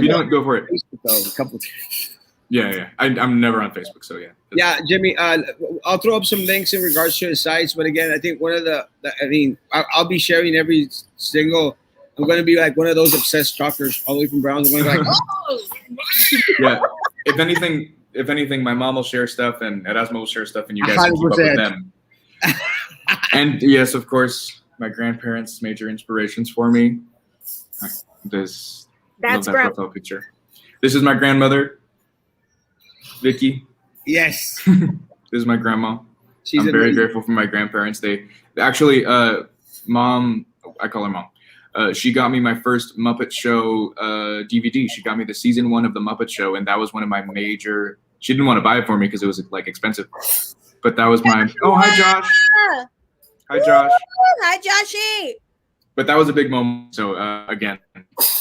don't, go for it. Facebook, though, a couple times. Yeah. I'm never on Facebook, so yeah. Yeah, Jimmy, I'll throw up some links in regards to his sites. But again, I think one of I'll be sharing every single. I'm going to be like one of those obsessed stalkers all the way from Browns. I'm going to be like, oh! Yeah. If anything, my mom will share stuff and Erasmo will share stuff and you guys can keep up with them. And yes, of course, my grandparents, major inspirations for me. That's that profile picture. This is my grandmother, Vicky. Yes. This is my grandma. I'm very grateful for my grandparents. They actually, mom, I call her mom. She got me my first Muppet Show DVD. She got me the season 1 of the Muppet Show, and that was one of my major. She didn't want to buy it for me because it was like expensive, but that was my. Oh, hi Josh. Hi Josh. Hi Joshy. But that was a big moment. So again,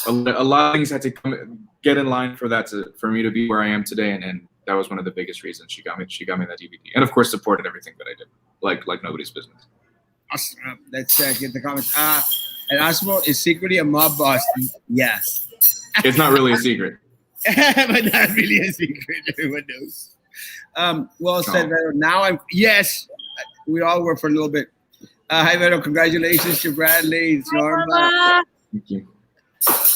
a lot of things had to get in line for me to be where I am today, and that was one of the biggest reasons she got me that DVD, and of course supported everything that I did, like nobody's business. Awesome. Let's get the comments. Erasmo is secretly a mob boss. Yes. It's not really a secret. But not really a secret. Everyone knows. Well said, Vero. Now yes, we all were for a little bit. Hi, Vero. Congratulations to Bradley. It's Norma. Thank you.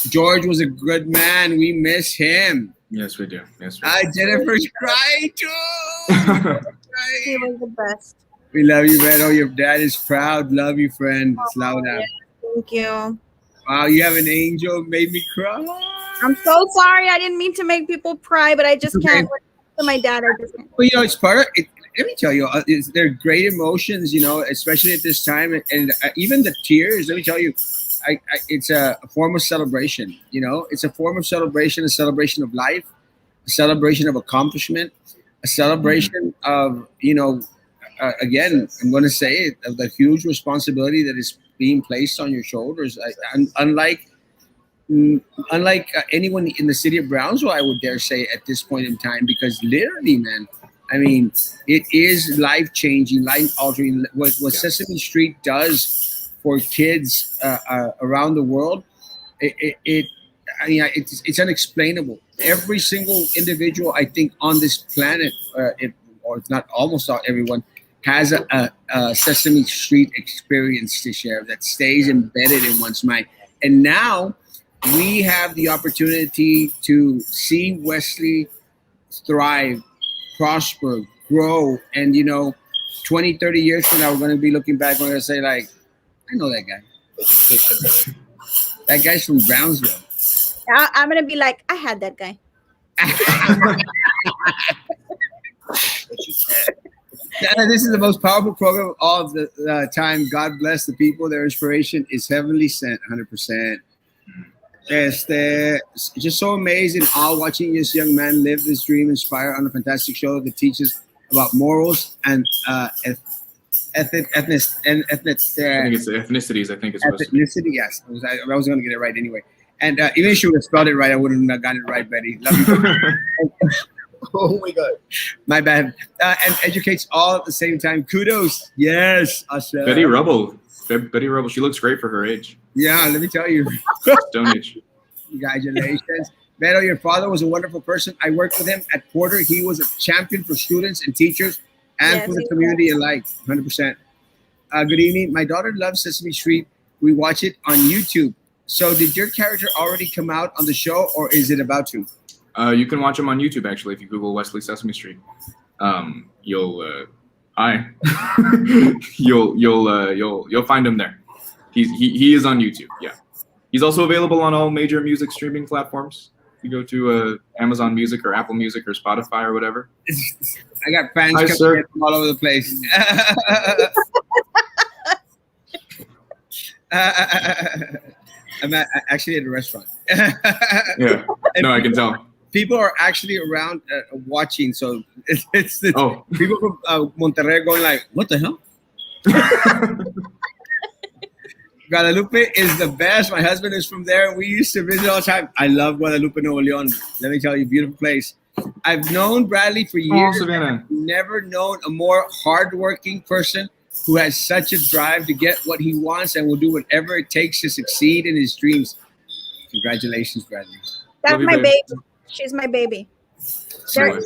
George was a good man. We miss him. Yes, we do. Yes, Jennifer's crying too. He was the best. We love you, Vero. Your dad is proud. Love you, friend. It's loud out. Thank you. Wow, you have an angel. Made me cry. I'm so sorry. I didn't mean to make people cry, but I just can't. To my dad, I just can't. Well, it's part of it. Let me tell you, they're great emotions, especially at this time. And even the tears, let me tell you, it's a form of celebration. It's a form of celebration, a celebration of life, a celebration of accomplishment, a celebration of, again, I'm going to say it, of the huge responsibility that is being placed on your shoulders. Unlike anyone in the city of Brownsville, I would dare say at this point in time, because literally, man, I mean, it is life-changing, life-altering. What Sesame Street does for kids around the world, it's unexplainable. Every single individual, I think, on this planet, or if not almost everyone, has a Sesame Street experience to share that stays embedded in one's mind. And now we have the opportunity to see Wesley thrive, prosper, grow, and 20, 30 years from now, we're going to be looking back, we're going to say, like, I know that guy. That guy's from Brownsville. I'm going to be like, I had that guy. This is the most powerful program of all of the time. God bless the people. Their inspiration is heavenly sent, 100%. Just so amazing. All watching this young man live this dream, inspire on a fantastic show that teaches about morals and ethnicities. I think it's ethnicity. Yes, I was going to get it right anyway. And even if she would have spelled it right, I wouldn't have gotten it right, Betty. Love you. Oh my God, my bad. And educates all at the same time. Kudos. Yes, Asha. Betty Rubble. She looks great for her age. Yeah, let me tell you. Stone age. Congratulations. Beto, your father was a wonderful person. I worked with him at Porter. He was a champion for students and teachers and for the community alike, 100%. Good evening. My daughter loves Sesame Street. We watch it on YouTube. So did your character already come out on the show, or is it about to? You can watch him on YouTube actually if you Google Wesley Sesame Street. You'll you'll find him there. He is on YouTube. Yeah, he's also available on all major music streaming platforms. You go to Amazon Music or Apple Music or Spotify or whatever. I got fans Hi, coming from all over the place. I'm actually at a restaurant. Yeah, no, I can tell. People are actually around watching, so it's Oh, people from Monterrey going like, "What the hell?" Guadalupe is the best. My husband is from there. We used to visit all the time. I love Guadalupe, Nuevo León. Let me tell you, beautiful place. I've known Bradley for years. Savannah. I've never known a more hardworking person who has such a drive to get what he wants and will do whatever it takes to succeed in his dreams. Congratulations, Bradley. That's Love you, my babe. baby. She's my baby. They're,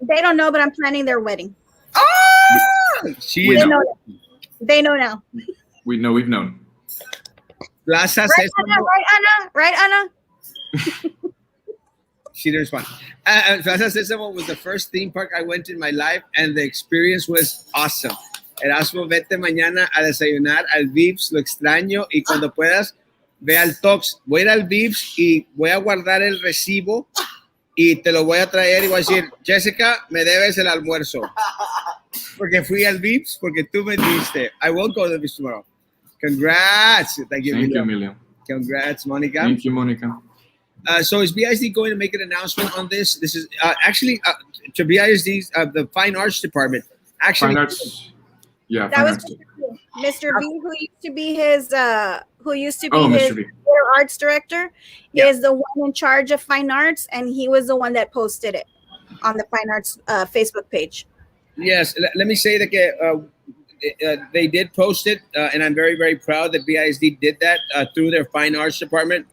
they don't know, but I'm planning their wedding. Oh, she We is. know. They know now. We've known. Plaza Right, Sésamo. Anna? Right, Anna? Right, Anna? She didn't respond. Plaza Sésamo was the first theme park I went in my life, and the experience was awesome. Erasmo, vete mañana a desayunar al Vips, lo extraño, y cuando puedas, ve al Tox. Voy a ir al Vips y voy a guardar el recibo y te lo voy a traer y voy a decir, Jessica, me debes el almuerzo. Porque fui al Vips, porque tú me diste. I will go to the Vips tomorrow. Congrats. Thank you, Thank you, Emilio. Emilio. Congrats, Monica. Thank you, Monica. So is BISD going to make an announcement on this? This is actually to BISD's the Fine Arts Department. Actually, Fine Arts. Yeah, That Fine was Arts. Mr. B, who used to be his Mr. B. theater arts director, Yeah. is the one in charge of fine arts, and he was the one that posted it on the fine arts Facebook page. yes. Let me say that they did post it, and I'm very, very proud that BISD did that through their Fine Arts Department.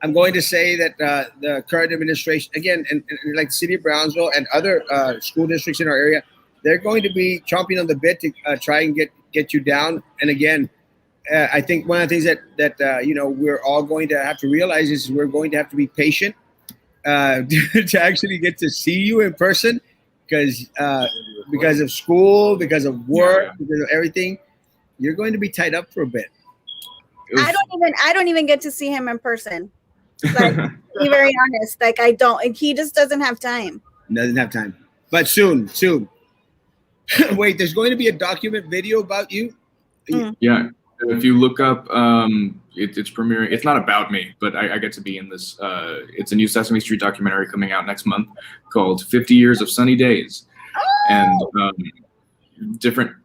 I'm going to say that the current administration, again, and like the city of Brownsville and other school districts in our area, they're going to be chomping on the bit to try and get you down. And again, I think one of the things that we're all going to have to realize is we're going to have to be patient to actually get to see you in person, because of school, because of work, because of everything, you're going to be tied up for a bit. I don't even get to see him in person. Like, to be very honest, like I don't. He just doesn't have time. Doesn't have time, but soon. Wait, there's going to be a document video about you. Yeah, if you look up, it's premiering. It's not about me, but I get to be in this. It's a new Sesame Street documentary coming out next month called 50 Years of Sunny Days. And different,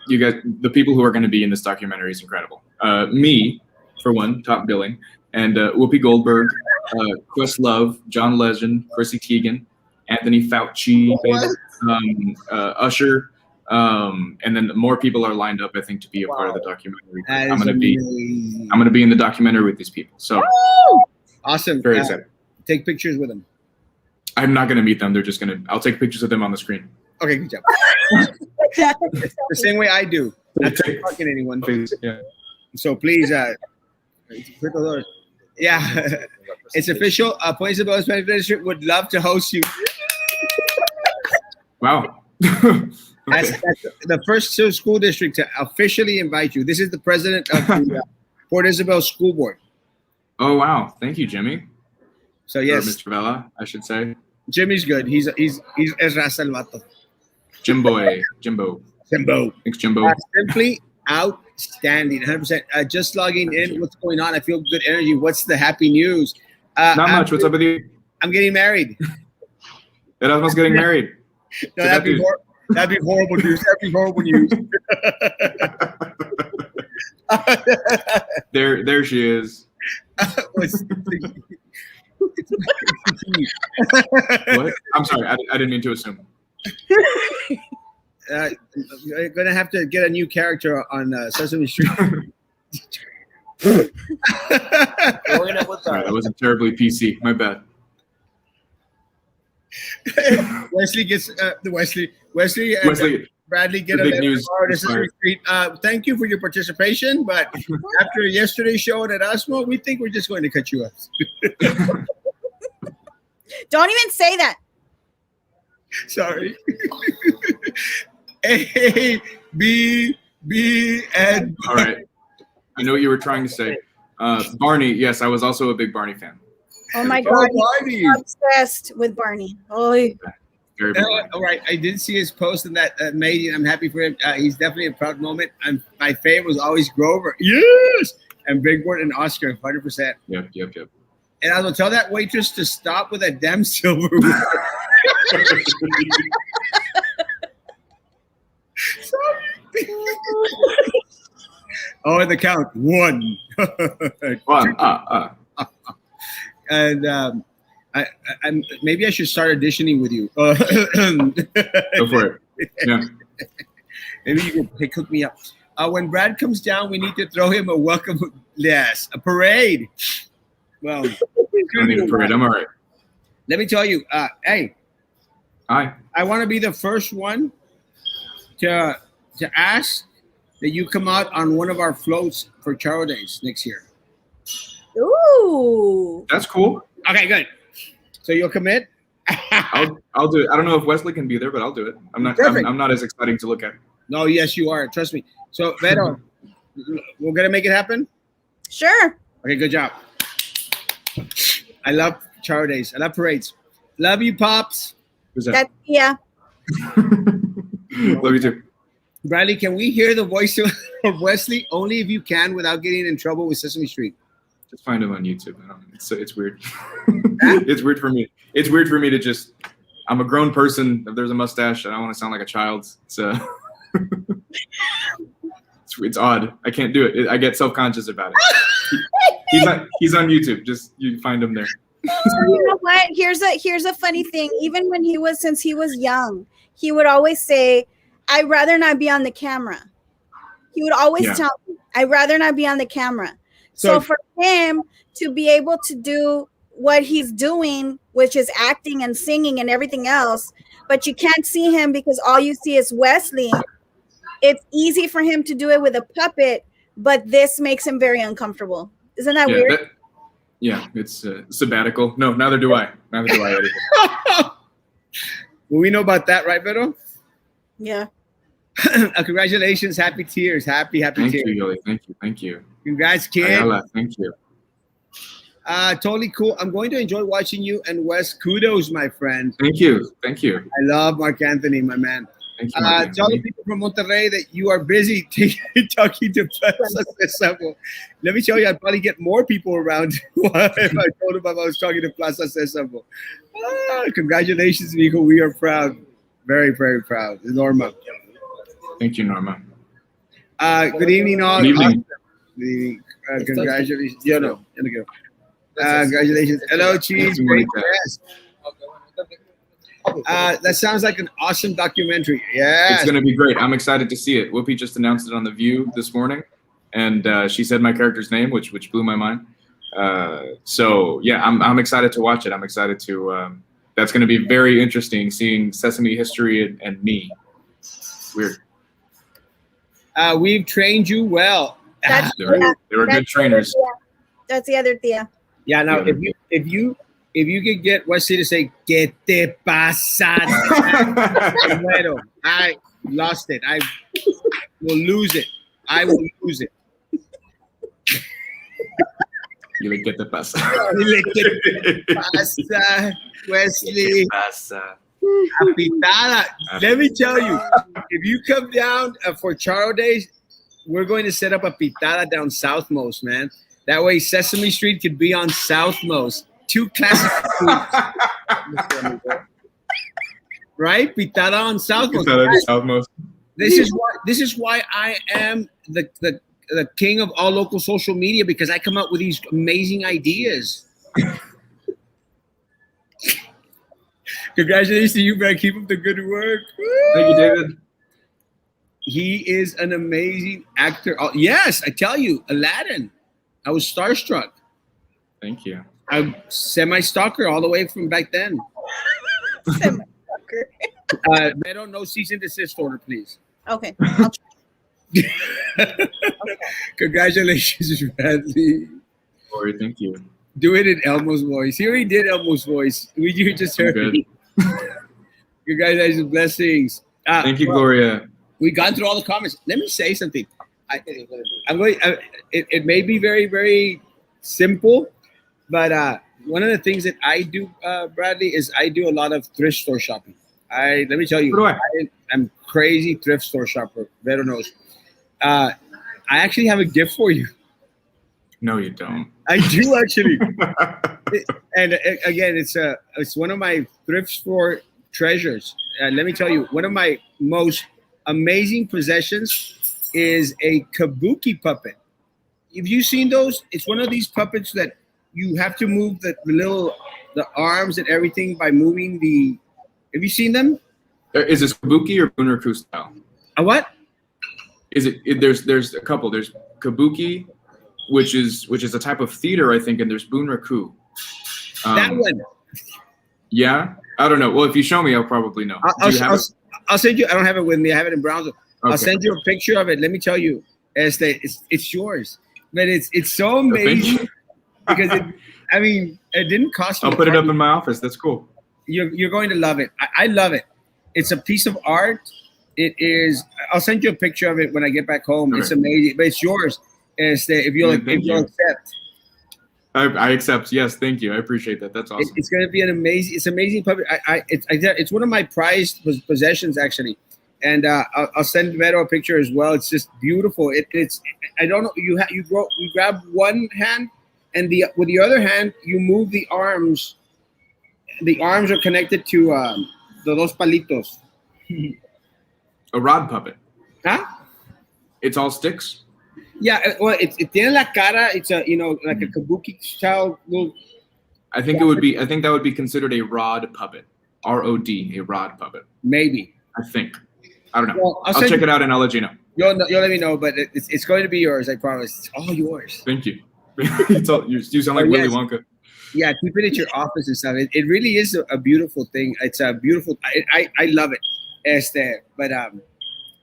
you guys, the people who are going to be in this documentary is incredible. Me, for one, top billing, and Whoopi Goldberg, Questlove, John Legend, Chrissy Teigen, Anthony Fauci, Usher, and then more people are lined up, I think, to be a part of the documentary. I'm going to be in the documentary with these people. So awesome! Very excited. Take pictures with them. I'm not going to meet them. They're just going to. I'll take pictures of them on the screen. Okay, good job. The same way I do. Not fucking anyone. Yeah. So please, yeah, it's official. Place of Spanish District would love to host you. Wow. That's the first school district to officially invite you. This is the president of the Port Isabel School Board. Oh wow! Thank you, Jimmy. So yes, or Mr. Vela, I should say. Jimmy's good. He's Raza el vato. Jimbo. Thanks, Jimbo. Simply outstanding, 100%. Just logging in. What's going on? I feel good energy. What's the happy news? Not much. What's up with you? I'm getting married. Erasmo's getting married. No, that'd be horrible news. That'd be horrible news. There she is. What? I'm sorry. I didn't mean to assume. You're gonna have to get a new character on Sesame Street. Sorry, that wasn't terribly PC. My bad. Wesley gets Wesley. Bradley, get The a big letter news tomorrow to is Sesame Street. Thank you for your participation, but after yesterday's show at Erasmo, we think we're just going to cut you off. Don't even say that. Sorry. A, B, and All right. I know what you were trying to say. Barney, yes, I was also a big Barney fan. Oh my Oh, God, Barney. I'm obsessed with Barney. Oh, Very big Barney. All right, I did see his post, and that made I'm happy for him. He's definitely a proud moment. My favorite was always Grover. Yes, and Big Bird and Oscar, 100%. Yep. And I will tell that waitress to stop with that damn silverware. Sorry. Oh, and the count 1. And I maybe I should start auditioning with you. Go for it. Yeah. Maybe you can hook me up. When Brad comes down, we need to throw him a welcome. Yes, a parade. Well, I don't need a parade. I'm all right. let me tell you. Hey, Hi. I want to be the first one to ask that you come out on one of our floats for Charo Days next year. ooh. That's cool. Okay, good. So you'll commit? I'll do it. I don't know if Wesley can be there, but I'll do it. I'm not as exciting to look at. No, yes, you are. Trust me. So, Vero, we're gonna make it happen. Sure. Okay, good job. I love Charo Days. I love parades. Love you, Pops. Who's that? That's yeah. Love you too. Bradley, can we hear the voice of Wesley only if you can without getting in trouble with Sesame Street? Just find him on YouTube. It's weird. It's weird for me. It's weird for me to just. I'm a grown person. If there's a mustache, I don't want to sound like a child. It's odd. I can't do it. I get self-conscious about it. He's on YouTube. Just you find him there. So you know what? Here's a funny thing. Even when since he was young, he would always say, "I'd rather not be on the camera." He would always tell me, "I'd rather not be on the camera." So for him to be able to do what he's doing, which is acting and singing and everything else, but you can't see him because all you see is Wesley. It's easy for him to do it with a puppet, but this makes him very uncomfortable. Isn't that weird? It's sabbatical. No, neither do I. Eddie. Well, we know about that, right, Vero? Yeah. Congratulations. Happy tears. Happy Thank tears. you, Yoli. Thank you. Congrats, kid. Ayala, thank you. Totally cool. I'm going to enjoy watching you and Wes. Kudos, my friend. Thank you. I love Mark Anthony, my man. Thank you. Tell the people from Monterrey that you are busy talking to Plaza Sesamo. Let me tell you, I'd probably get more people around if I told them I was talking to Plaza Sesamo. Congratulations, Nico. We are proud. Very, very proud. Norma. Thank you, Norma. Good evening, all. Good evening. Good evening. Congratulations. Congratulations. Hello, Cheese. Yes. That sounds like an awesome documentary. Yeah, it's going to be great. I'm excited to see it. Whoopi just announced it on The View this morning, and she said my character's name, which blew my mind. So yeah, I'm excited to watch it. I'm excited to. That's going to be very interesting, seeing Sesame history and me. Weird. We've trained you well. They were good trainers. That's the other Tia. Yeah. Now, if you could get Wesley to say "Que te pasa?" I lost it. I will lose it. You le que te pasa? ¿Qué te pasa, Wesley? Pasa. Apitada. Let me tell you, if you come down for Charo Days, we're going to set up a pitada down Southmost, man. That way Sesame Street could be on Southmost. 2 classic foods. Right? Pitada on Southmost. This is why I am the king of all local social media, because I come up with these amazing ideas. Congratulations to you, man. Keep up the good work. Thank you, David. He is an amazing actor. Oh, yes, I tell you, Aladdin. I was starstruck. Thank you. I'm semi-stalker all the way from back then. Semi-stalker. Vero, no cease and desist order, please. Okay. I'll try. Congratulations, Bradley. Gloria, thank you. Do it in Elmo's voice. He already did Elmo's voice. You just heard me. Congratulations, blessings. Thank you, Gloria. We got through all the comments. Let me say something. I'm going. It may be very, very simple, but one of the things that I do, Bradley, is I do a lot of thrift store shopping. Let me tell you, I'm crazy thrift store shopper. Vero knows. I actually have a gift for you. No, you don't. I do actually. And again, it's one of my thrift store treasures. Let me tell you, one of my most amazing possessions is a kabuki puppet. Have you seen those? It's one of these puppets that you have to move the arms and everything by moving the. Have you seen them? Is this kabuki or bunraku style? A what? Is it? There's a couple. There's kabuki, which is a type of theater, I think, and there's bunraku. That one. Yeah, I don't know. Well, if you show me, I'll probably know. I'll send you. I don't have it with me. I have it in Brownsville. Okay. I'll send you a picture of it. Let me tell you, it's yours. But it's so amazing because it didn't cost me. I'll put it up in my office. That's cool. You're going to love it. I love it. It's a piece of art. It is. I'll send you a picture of it when I get back home. Okay. It's amazing, but it's yours. If you'll accept. I accept. Yes, thank you. I appreciate that. That's awesome. It's going to be an amazing. It's amazing puppet. It's one of my prized possessions actually, and I'll send Vero a picture as well. It's just beautiful. It's. I don't know. You grab one hand, and with the other hand you move the arms. The arms are connected to the dos palitos. A rod puppet. Huh? It's all sticks. Yeah, well, it tiene la cara. It's like a kabuki style. I think that would be considered a rod puppet. ROD, a rod puppet. Maybe. I think. I don't know. Well, I'll check it out and I'll let you know. You'll let me know, but it's going to be yours. I promise. It's all yours. Thank you. You sound like Willy Wonka. Yeah, keep it at your office and stuff. It really is a beautiful thing. It's a beautiful. I love it. But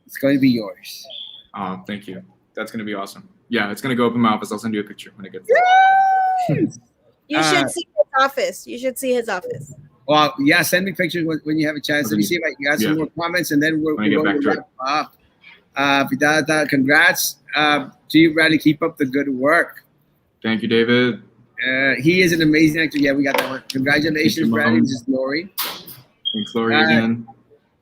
it's going to be yours. Oh, thank you. That's going to be awesome. Yeah, it's going to go up in my office. I'll send you a picture when it gets there. You should see his office. You should see his office. Well, yeah, send me pictures when you have a chance. Let me see if I got some more comments, and then we're going to wrap up. Congrats to you, Bradley. Keep up the good work. Thank you, David. He is an amazing actor. Yeah, we got that one. Congratulations, Bradley. This is Lori. Thanks, Lori, again.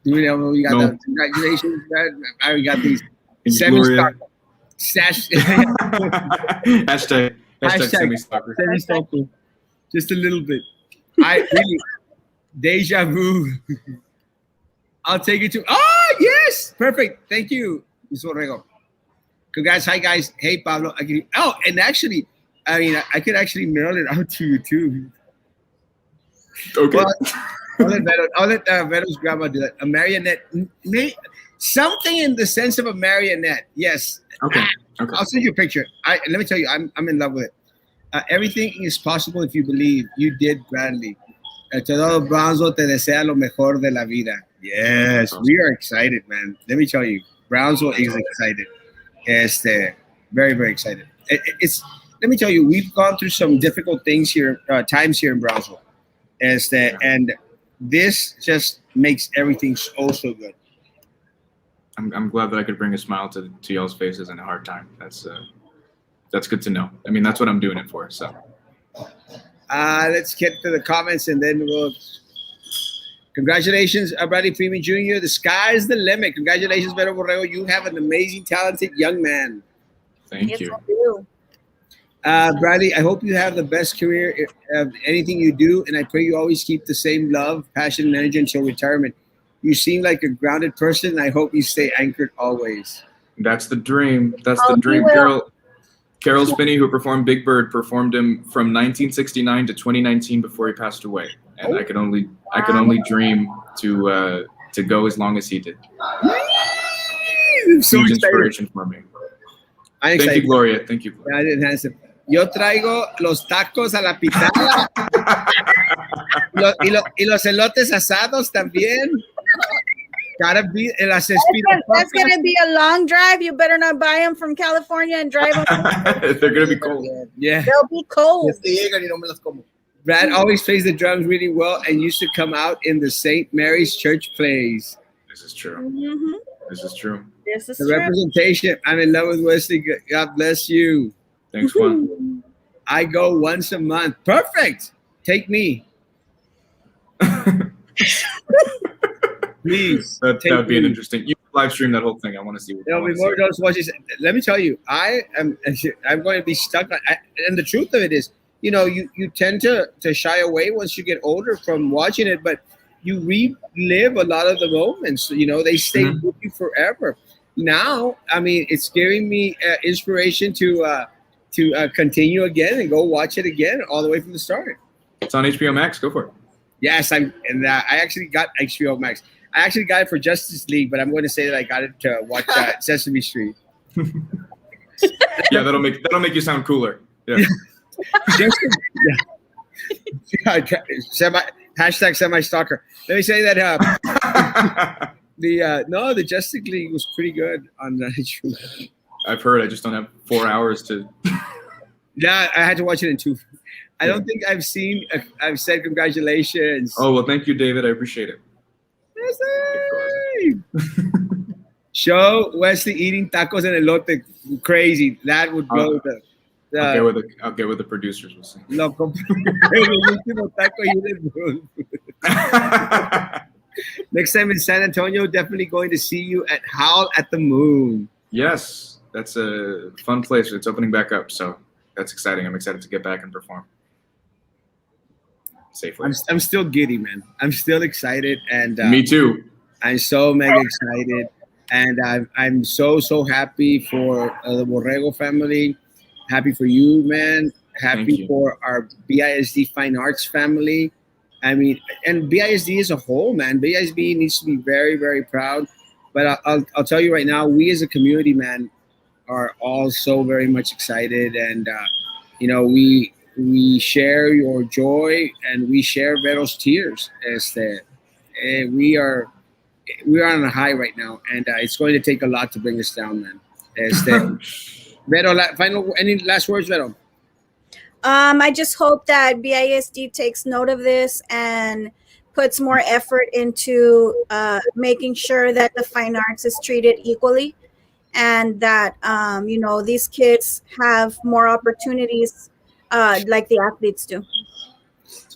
We got that. Congratulations, Brad. I already got these. Semi-stalker. Hashtag semi-stalker. Semi-stalker. Just a little bit. Deja vu. I'll take it to. Oh, yes. Perfect. Thank you, Ms. Borrego. Congrats. Hi, guys. Hey, Pablo. And actually, I could actually mail it out to you, too. Okay. Well, I'll let Vero's grandma do that. A marionette. Something in the sense of a marionette. Yes. Okay. I'll send you a picture. Let me tell you, I'm in love with it. Everything is possible if you believe. You did, Bradley. Todo Brownsville te desea lo mejor de la vida. Yes, we are excited, man. Let me tell you, Brownsville is excited. Very, very excited. Let me tell you, we've gone through some difficult times here in Brownsville. And this just makes everything so good. I'm glad that I could bring a smile to y'all's faces in a hard time. That's good to know. I mean, that's what I'm doing it for. So let's get to the comments and then we'll. Congratulations, Bradley Freeman Jr. The sky's the limit. Congratulations, Vero Borrego. You have an amazing, talented young man. Thank you. I do. Bradley, I hope you have the best career of anything you do, and I pray you always keep the same love, passion, and energy until retirement. You seem like a grounded person, and I hope you stay anchored always. That's the dream. That's the dream. Carol Spinney, who performed Big Bird, performed him from 1969 to 2019 before he passed away, and I could only dream to go as long as he did. So huge inspiration for me. Thank you, Gloria. Thank you, Gloria. I didn't answer. Yo traigo los tacos a la pitada y los elotes asados también. Gotta be El That's Acespino. that's gonna be a long drive. You better not buy them from California and drive them. They're gonna be cold. Yeah. They'll be cold. Brad always plays the drums really well and used to come out in the St. Mary's Church plays. This is true. Mm-hmm. This is true. This is The true. representation. I'm in love with Wesley. God bless you. Thanks, Juan. I go once a month. Perfect. Take me. Please. That would be an interesting. You live stream that whole thing. I want to see what. There'll be more of those watches. Let me tell you, I'm going to be stuck on. And the truth of it is, you know, you tend to shy away once you get older from watching it, but you relive a lot of the moments. You know, they stay with you forever. Now, I mean, it's giving me inspiration to continue again and go watch it again all the way from the start. It's on HBO Max. Go for it. Yes, I actually got HBO Max. I actually got it for Justice League, but I'm going to say that I got it to watch Sesame Street. Yeah, that'll make you sound cooler. Yeah. Hashtag semi-stalker. Let me say that the Justice League was pretty good on the I've heard. I just don't have 4 hours to. Yeah, I had to watch it in 2. I don't think I've said congratulations. Oh, well, thank you, David. I appreciate it. Show Wesley eating tacos and elote. Crazy. That would go with the I'll get with the producers. We'll see. Loco. Next time in San Antonio, definitely going to see you at Howl at the Moon. Yes, that's a fun place. It's opening back up, so that's exciting. I'm excited to get back and perform safely. I'm still giddy, man. I'm still excited, and me too. I'm so mega excited, and I'm so happy for the Borrego family. Happy for you, man. Happy for our BISD Fine Arts family. I mean, and BISD as a whole, man. BISD needs to be very, very proud. But I'll tell you right now, we as a community, man, are all so very much excited, and you know, we share your joy and we share Vero's tears. We are on a high right now, and it's going to take a lot to bring us down, man. Vero, any last words, Vero? I just hope that BISD takes note of this and puts more effort into making sure that the fine arts is treated equally, and that you know, these kids have more opportunities like the athletes do.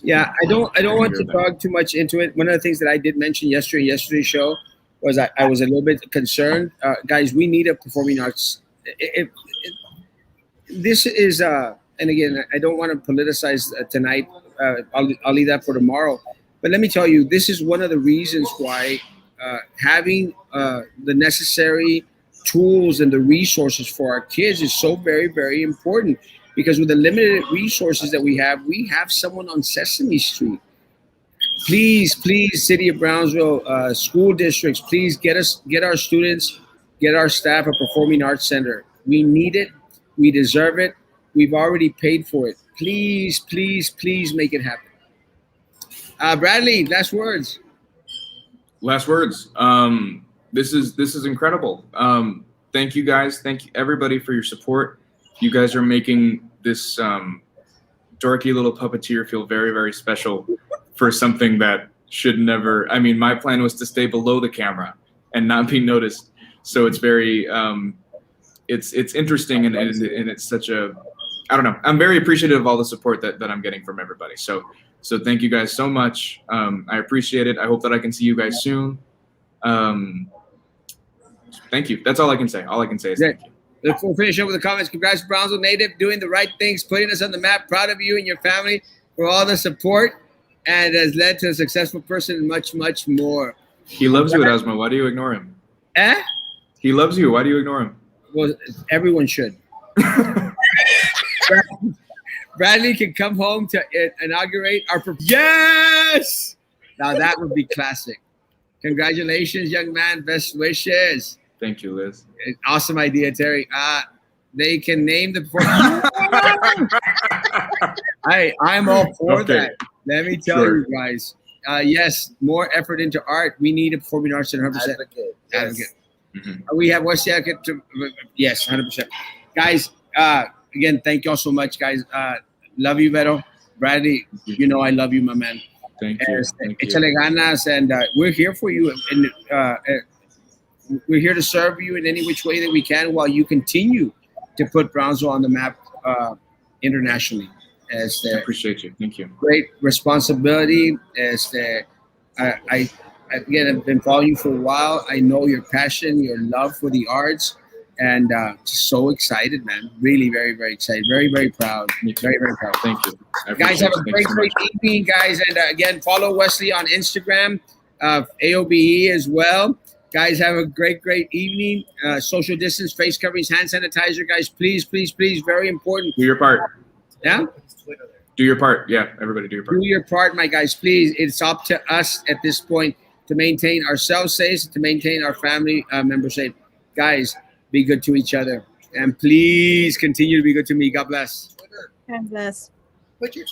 Yeah, I don't want to talk too much into it. One of the things that I did mention yesterday's show was I was a little bit concerned. Guys, we need a performing arts. This is and again, I don't want to politicize tonight. I'll leave that for tomorrow. But let me tell you, this is one of the reasons why having the necessary tools and the resources for our kids is so very, very important. Because with the limited resources that we have someone on Sesame Street. Please, City of Brownsville, school districts, please get our students, get our staff a performing arts center. We need it. We deserve it. We've already paid for it. Please make it happen. Bradley, last words. This is incredible. Thank you guys. Thank you everybody for your support. You guys are making this dorky little puppeteer feel very, very special for something that should never. I mean, my plan was to stay below the camera and not be noticed. So it's very, it's interesting and it's such a, I don't know. I'm very appreciative of all the support that I'm getting from everybody. So thank you guys so much. I appreciate it. I hope that I can see you guys soon. Thank you. That's all I can say. All I can say is thank you. We'll finish up with the comments. Congrats, Brownsville native, doing the right things, putting us on the map. Proud of you and your family for all the support, and has led to a successful person and much, much more. He loves you, Erasmo. Why do you ignore him? He loves you. Why do you ignore him? Well, everyone should. Bradley can come home to inaugurate our. Yes! Now that would be classic. Congratulations, young man. Best wishes. Thank you, Liz. Awesome idea, Terry. They can name the. I'm all for that. Let me tell you guys. Yes, more effort into art. We need a performing arts and 100%. Advocate. Advocate. Mhm. We have what's the advocate to, yes, 100%. Guys, again, thank y'all so much, guys. Love you, Vero. Bradley, you know I love you, my man. Thank you. Thank you. Échale ganas, and we're here for you, and we're here to serve you in any which way that we can while you continue to put Brownsville on the map internationally. I appreciate you. Thank you. Great responsibility. I again, I've been following you for a while. I know your passion, your love for the arts, and just so excited, man. Really, very, very excited. Very, very proud. Very, very proud. Thank you. Guys, have a great evening, guys. And again, follow Wesley on Instagram, AOBE as well. Guys, have a great evening. Social distance, face coverings, hand sanitizer, guys. Please, please, please. Very important. Do your part. Yeah? Do your part. Yeah, everybody do your part. Do your part, my guys. Please, it's up to us at this point to maintain ourselves safe, to maintain our family members safe. Guys, be good to each other. And please continue to be good to me. God bless. God bless. Put your Twitter.